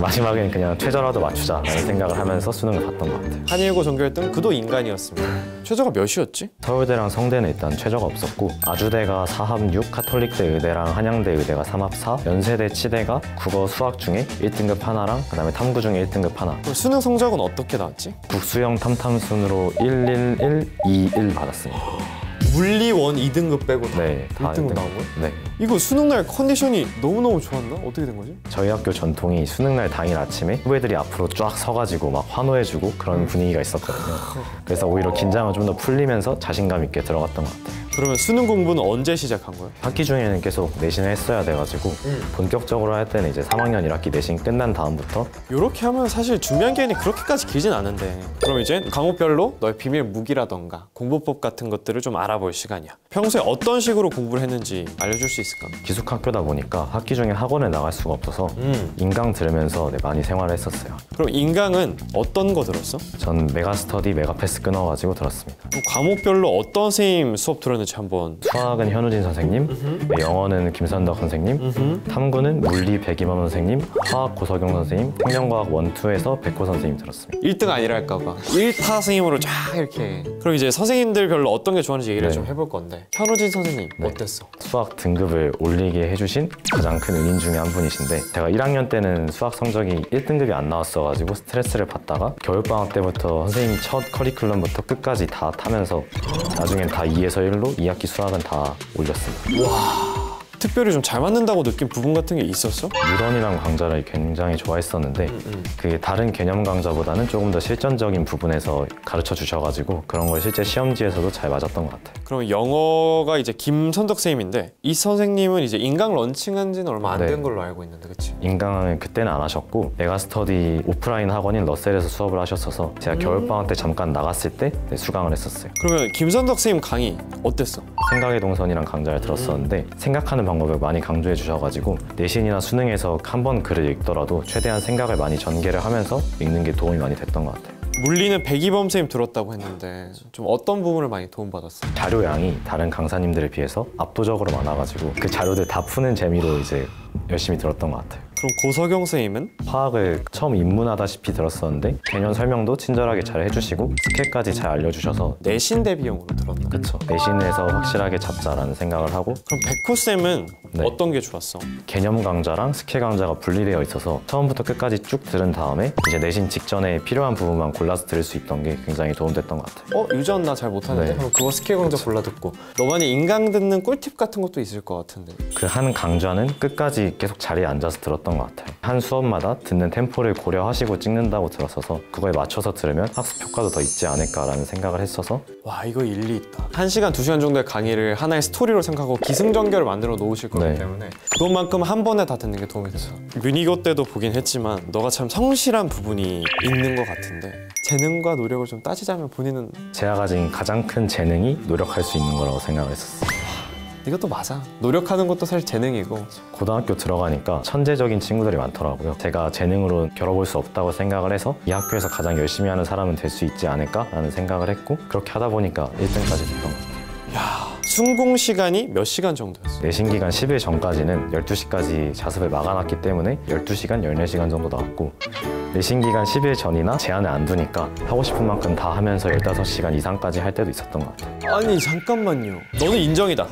마지막엔 그냥 최저라도 맞추자라는 생각을 하면서 수능을 봤던 것 같아요. 한일고 전교 1등 그도 인간이었습니다. 최저가 몇이었지? 서울대랑 성대는 일단 최저가 없었고 아주대가 4합 6, 카톨릭대 의대랑 한양대 의대가 3합 4, 연세대 치대가 국어 수학 중에 1등급 하나랑 그다음에 탐구 중에 1등급 하나. 그럼 수능 성적은 어떻게 나왔지? 국수형 탐탐순으로 111, 21 받았습니다. 물리 원 2등급 빼고 다 네, 다 1등급 1등. 나온 거야? 네. 이거 수능날 컨디션이 너무너무 좋았나? 어떻게 된 거지? 저희 학교 전통이 수능날 당일 아침에 후배들이 앞으로 쫙 서가지고 막 환호해주고 그런 분위기가 있었거든요. 그래서 오히려 긴장을 좀 더 풀리면서 자신감 있게 들어갔던 것 같아요. 그러면 수능 공부는 언제 시작한 거야? 학기 중에는 계속 내신을 했어야 돼가지고 본격적으로 할 때는 이제 3학년 1학기 내신 끝난 다음부터 이렇게 하면 사실 준비한 기간이 그렇게까지 길진 않은데 그럼 이제 과목별로 너의 비밀 무기라던가 공부법 같은 것들을 좀 알아볼 시간이야. 평소에 어떤 식으로 공부를 했는지 알려줄 수 있을까? 기숙학교다 보니까 학기 중에 학원을 나갈 수가 없어서 인강 들으면서 많이 생활을 했었어요. 그럼 인강은 어떤 거 들었어? 전 메가스터디 메가패스 끊어가지고 들었습니다. 그럼 과목별로 어떤 선생님 수업 들었는지 한번. 수학은 현우진 선생님, 영어는 김선덕 선생님, 탐구는 물리 백임원 선생님, 화학 고석용 선생님, 생명과학 1, 2에서 백호 선생님 들었습니다. 1등 아니랄까봐 1타 선생님으로 쫙 이렇게. 그럼 이제 선생님들 별로 어떤 게 좋아하는지 얘기를 네. 좀 해볼 건데 현우진 선생님 네. 어땠어? 수학 등급을 올리게 해주신 가장 큰 은인 중에 한 분이신데 제가 1학년 때는 수학 성적이 1등급이 안 나왔어가지고 스트레스를 받다가 겨울방학 때부터 선생님 첫 커리큘럼부터 끝까지 다 타면서 나중엔 다 2에서 1로 2학기 수학은 다 올렸습니다. 특별히 좀 잘 맞는다고 느낀 부분 같은 게 있었어? 유런이랑 강좌를 굉장히 좋아했었는데 그게 다른 개념 강좌보다는 조금 더 실전적인 부분에서 가르쳐 주셔가지고 그런 걸 실제 시험지에서도 잘 맞았던 것 같아요. 그럼 영어가 이제 김선덕 선생님인데 이 선생님은 이제 인강 런칭한 지는 얼마 안 된 네. 걸로 알고 있는데 그치? 인강은 그때는 안 하셨고 메가스터디 오프라인 학원인 러셀에서 수업을 하셨어서 제가 겨울방학 때 잠깐 나갔을 때 수강을 했었어요. 그러면 김선덕 선생님 강의 어땠어? 생각의 동선이랑 강좌를 들었었는데 생각하는 방법을 많이 강조해 주셔가지고 내신이나 수능에서 한 번 글을 읽더라도 최대한 생각을 많이 전개를 하면서 읽는 게 도움이 많이 됐던 것 같아요. 물리는 백이범 선생님 들었다고 했는데 좀 어떤 부분을 많이 도움받았어? 자료량이 다른 강사님들에 비해서 압도적으로 많아가지고 그 자료들 다 푸는 재미로 이제 열심히 들었던 것 같아요. 그럼 고석영 선생님은? 화학을 처음 입문하다시피 들었었는데 개념 설명도 친절하게 잘 해주시고 스킬까지 잘 알려주셔서 내신 대비용으로 들었나? 그쵸. 내신에서 확실하게 잡자라는 생각을 하고 그럼 백호쌤은 네. 어떤 게 좋았어? 개념 강좌랑 스킬 강좌가 분리되어 있어서 처음부터 끝까지 쭉 들은 다음에 이제 내신 직전에 필요한 부분만 골라서 들을 수 있던 게 굉장히 도움됐던 것 같아요. 유전 나 잘 못하는데? 네. 그럼 그거 스킬 강좌 골라 듣고 너만이 인강 듣는 꿀팁 같은 것도 있을 것 같은데 그 한 강좌는 끝까지 계속 자리에 앉아서 들었던 것 같아요. 한 수업마다 듣는 템포를 고려하시고 찍는다고 들었어서 그거에 맞춰서 들으면 학습 효과도 더 있지 않을까라는 생각을 했어서 와 이거 일리 있다. 1시간, 2시간 정도의 강의를 하나의 스토리로 생각하고 기승전결을 만들어 놓으실 거기 네. 때문에 그것만큼 한 번에 다 듣는 게 도움이 됐어. 유니고 때도 보긴 했지만 너가 참 성실한 부분이 있는 것 같은데 재능과 노력을 좀 따지자면 본인은 제가 가진 가장 큰 재능이 노력할 수 있는 거라고 생각을 했었어요. 이것도 맞아. 노력하는 것도 사실 재능이고. 고등학교 들어가니까 천재적인 친구들이 많더라고요. 제가 재능으로 겨뤄볼 수 없다고 생각을 해서 이 학교에서 가장 열심히 하는 사람은 될 수 있지 않을까라는 생각을 했고 그렇게 하다 보니까 1등까지 됐던 것 같아요. 야, 순공 시간이 몇 시간 정도였어? 내신 기간 10일 전까지는 12시까지 자습을 막아놨기 때문에 12시간, 14시간 정도 나왔고 내신 기간 10일 전이나 제한을 안 두니까 하고 싶은 만큼 다 하면서 15시간 이상까지 할 때도 있었던 것 같아요. 아니 잠깐만요. 너는 인정이다.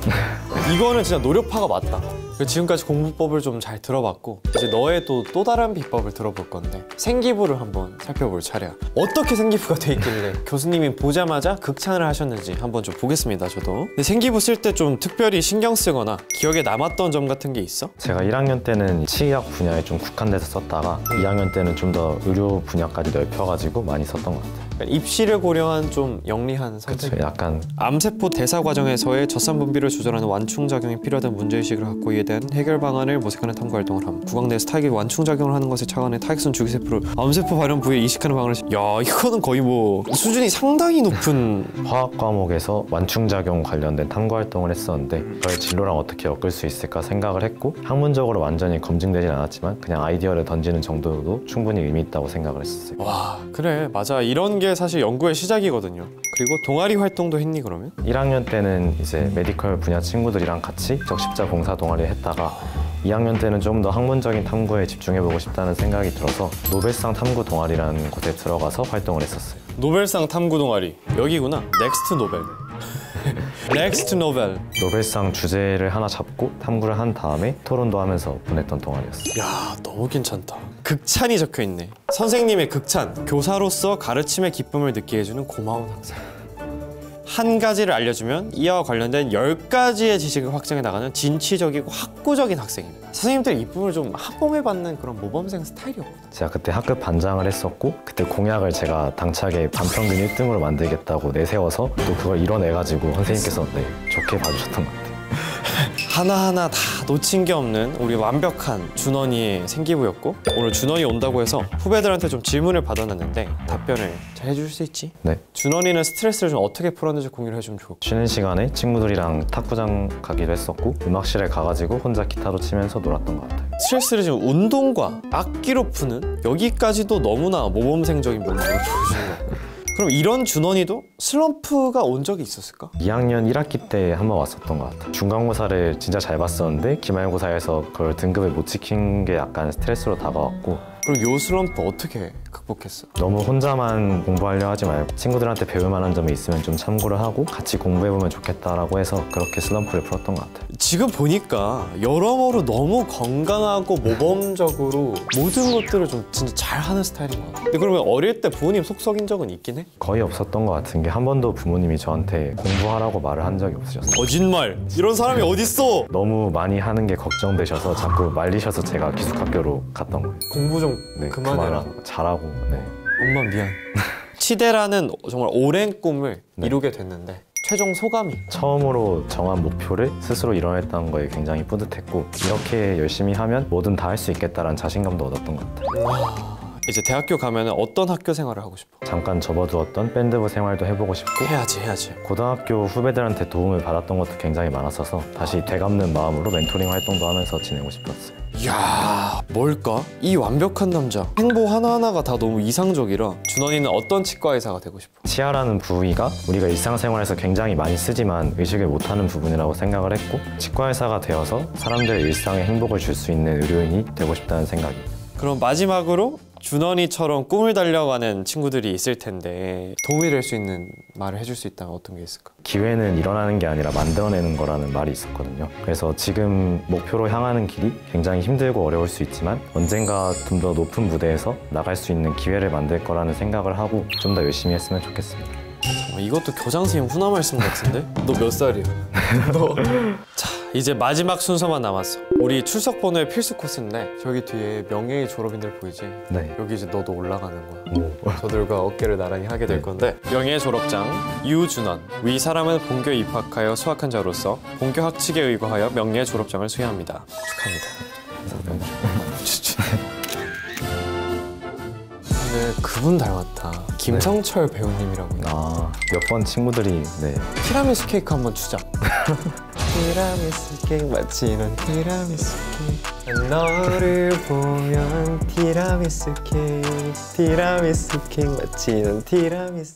이거는 진짜 노력파가 맞다. 지금까지 공부법을 좀 잘 들어봤고 이제 너의 또 다른 비법을 들어볼 건데 생기부를 한번 살펴볼 차례야. 어떻게 생기부가 돼 있길래 교수님이 보자마자 극찬을 하셨는지 한번 좀 보겠습니다. 저도. 근데 생기부 쓸 때 좀 특별히 신경 쓰거나 기억에 남았던 점 같은 게 있어? 제가 1학년 때는 치의학 분야에 좀 국한돼서 썼다가 2학년 때는 좀 더 의료 분야까지 넓혀가지고 많이 썼던 것 같아요. 그러니까 입시를 고려한 좀 영리한 선택. 그쵸, 약간 암세포 대사 과정에서의 젖산 분비를 조절하는 완충작용이 필요하다는 문제의식을 갖고 이에 대한 해결 방안을 모색하는 탐구 활동을 함. 구강 내에서 타액이 완충작용을 하는 것에 착안해 타액성 주기세포를 암세포 발현 부위에 이식하는 방안을 야, 이거는 거의 뭐 수준이 상당히 높은 화학 과목에서 완충작용 관련된 탐구 활동을 했었는데 저의 진로랑 어떻게 엮을 수 있을까 생각을 했고 학문적으로 완전히 검증되진 않았지만 그냥 아이디어를 던지는 정도도 충분히 의미 있다고 생각을 했었어요. 와, 그래 맞아. 이런 게 사실 연구의 시작이거든요. 그리고 동아리 활동도 했니 그러면? 1학년 때는 이제 메디컬 분야 친구들이랑 같이 적십자 봉사 동아리 했다가 2학년 때는 좀 더 학문적인 탐구에 집중해보고 싶다는 생각이 들어서 노벨상 탐구 동아리라는 곳에 들어가서 활동을 했었어요. 노벨상 탐구 동아리 여기구나. 넥스트 노벨. 넥스트 노벨. 노벨상 주제를 하나 잡고 탐구를 한 다음에 토론도 하면서 보냈던 동아리였어요. 야, 너무 괜찮다. 극찬이 적혀있네. 선생님의 극찬. 교사로서 가르침의 기쁨을 느끼게 해주는 고마운 학생. 한 가지를 알려주면 이와 관련된 10가지의 지식을 확장해 나가는 진취적이고 학구적인 학생입니다. 선생님들 이쁨을 좀 학범해받는 그런 모범생 스타일이었거든요. 제가 그때 학급 반장을 했었고 그때 공약을 제가 당차게 반평균 1등으로 만들겠다고 내세워서 또 그걸 이뤄내가지고 선생님께서 네, 좋게 봐주셨던 것 같아요. 하나하나 다 놓친 게 없는 우리 완벽한 준원이의 생기부였고 오늘 준원이 온다고 해서 후배들한테 좀 질문을 받아놨는데 답변을 잘 해줄 수 있지? 네. 준원이는 스트레스를 좀 어떻게 풀었는지 공유를 해주면 좋을 것 같아. 쉬는 시간에 친구들이랑 탁구장 가기도 했었고 음악실에 가가지고 혼자 기타도 치면서 놀았던 것 같아요. 스트레스를 지금 운동과 악기로 푸는 여기까지도 너무나 모범생적인 면모를 보여주는 것 같고 그럼 이런 준원이도 슬럼프가 온 적이 있었을까? 2학년 1학기 때 한 번 왔었던 것 같아요. 중간고사를 진짜 잘 봤었는데 기말고사에서 그걸 등급을 못 지킨 게 약간 스트레스로 다가왔고 그럼 요 슬럼프 어떻게 극복했어? 너무 혼자만 공부하려 하지 말고 친구들한테 배울 만한 점이 있으면 좀 참고를 하고 같이 공부해보면 좋겠다라고 해서 그렇게 슬럼프를 풀었던 것 같아요. 지금 보니까 여러모로 너무 건강하고 모범적으로 모든 것들을 좀 진짜 잘하는 스타일인 것 같아요. 근데 그러면 어릴 때 부모님 속 썩인 적은 있긴 해? 거의 없었던 것 같은 게 한 번도 부모님이 저한테 공부하라고 말을 한 적이 없으셨어요. 거짓말! 이런 사람이 어딨어! 너무 많이 하는 게 걱정되셔서 자꾸 말리셔서 제가 기숙학교로 갔던 거예요. 공부 좀 네, 그만해라. 잘하고 네. 엄마 미안. 치대라는 정말 오랜 꿈을 네. 이루게 됐는데 최종 소감이? 처음으로 정한 목표를 스스로 이뤄냈다는 거에 굉장히 뿌듯했고 이렇게 열심히 하면 뭐든 다 할 수 있겠다라는 자신감도 얻었던 것 같아요. 이제 대학교 가면 어떤 학교 생활을 하고 싶어? 잠깐 접어두었던 밴드부 생활도 해보고 싶고 해야지. 고등학교 후배들한테 도움을 받았던 것도 굉장히 많았어서 다시 되갚는 마음으로 멘토링 활동도 하면서 지내고 싶었어요. 이야, 뭘까? 이 완벽한 남자. 행보 하나하나가 다 너무 이상적이라 준원이는 어떤 치과 의사가 되고 싶어? 치아라는 부위가 우리가 일상생활에서 굉장히 많이 쓰지만 의식을 못하는 부분이라고 생각을 했고 치과 의사가 되어서 사람들의 일상에 행복을 줄 수 있는 의료인이 되고 싶다는 생각이에요. 그럼 마지막으로 준원이처럼 꿈을 달려가는 친구들이 있을 텐데 도움이 될 수 있는 말을 해줄 수 있다면 어떤 게 있을까? 기회는 일어나는 게 아니라 만들어내는 거라는 말이 있었거든요. 그래서 지금 목표로 향하는 길이 굉장히 힘들고 어려울 수 있지만 언젠가 좀 더 높은 무대에서 나갈 수 있는 기회를 만들 거라는 생각을 하고 좀 더 열심히 했으면 좋겠습니다. 이것도 교장 선생님 훈화 말씀 같은데? 너 몇 살이야? 너... 자, 이제 마지막 순서만 남았어. 우리 출석 번호의 필수 코스인데 저기 뒤에 명예의 졸업인들 보이지? 네. 여기 이제 너도 올라가는 거야. 저들과 어깨를 나란히 하게 될 건데 명예의 졸업장 유준원. 위 사람은 본교에 입학하여 수학한 자로서 본교 학칙에 의거하여 명예의 졸업장을 수여합니다. 축하합니다. 근데 그분 닮았다. 김성철 배우님이라고. 몇 번 친구들이 네. 티라미수 케이크 한번 주자. 티라미수 케이크 마치 넌 티라미수 케이크 너를 보면 티라미수 케이크 마치 넌 티라미수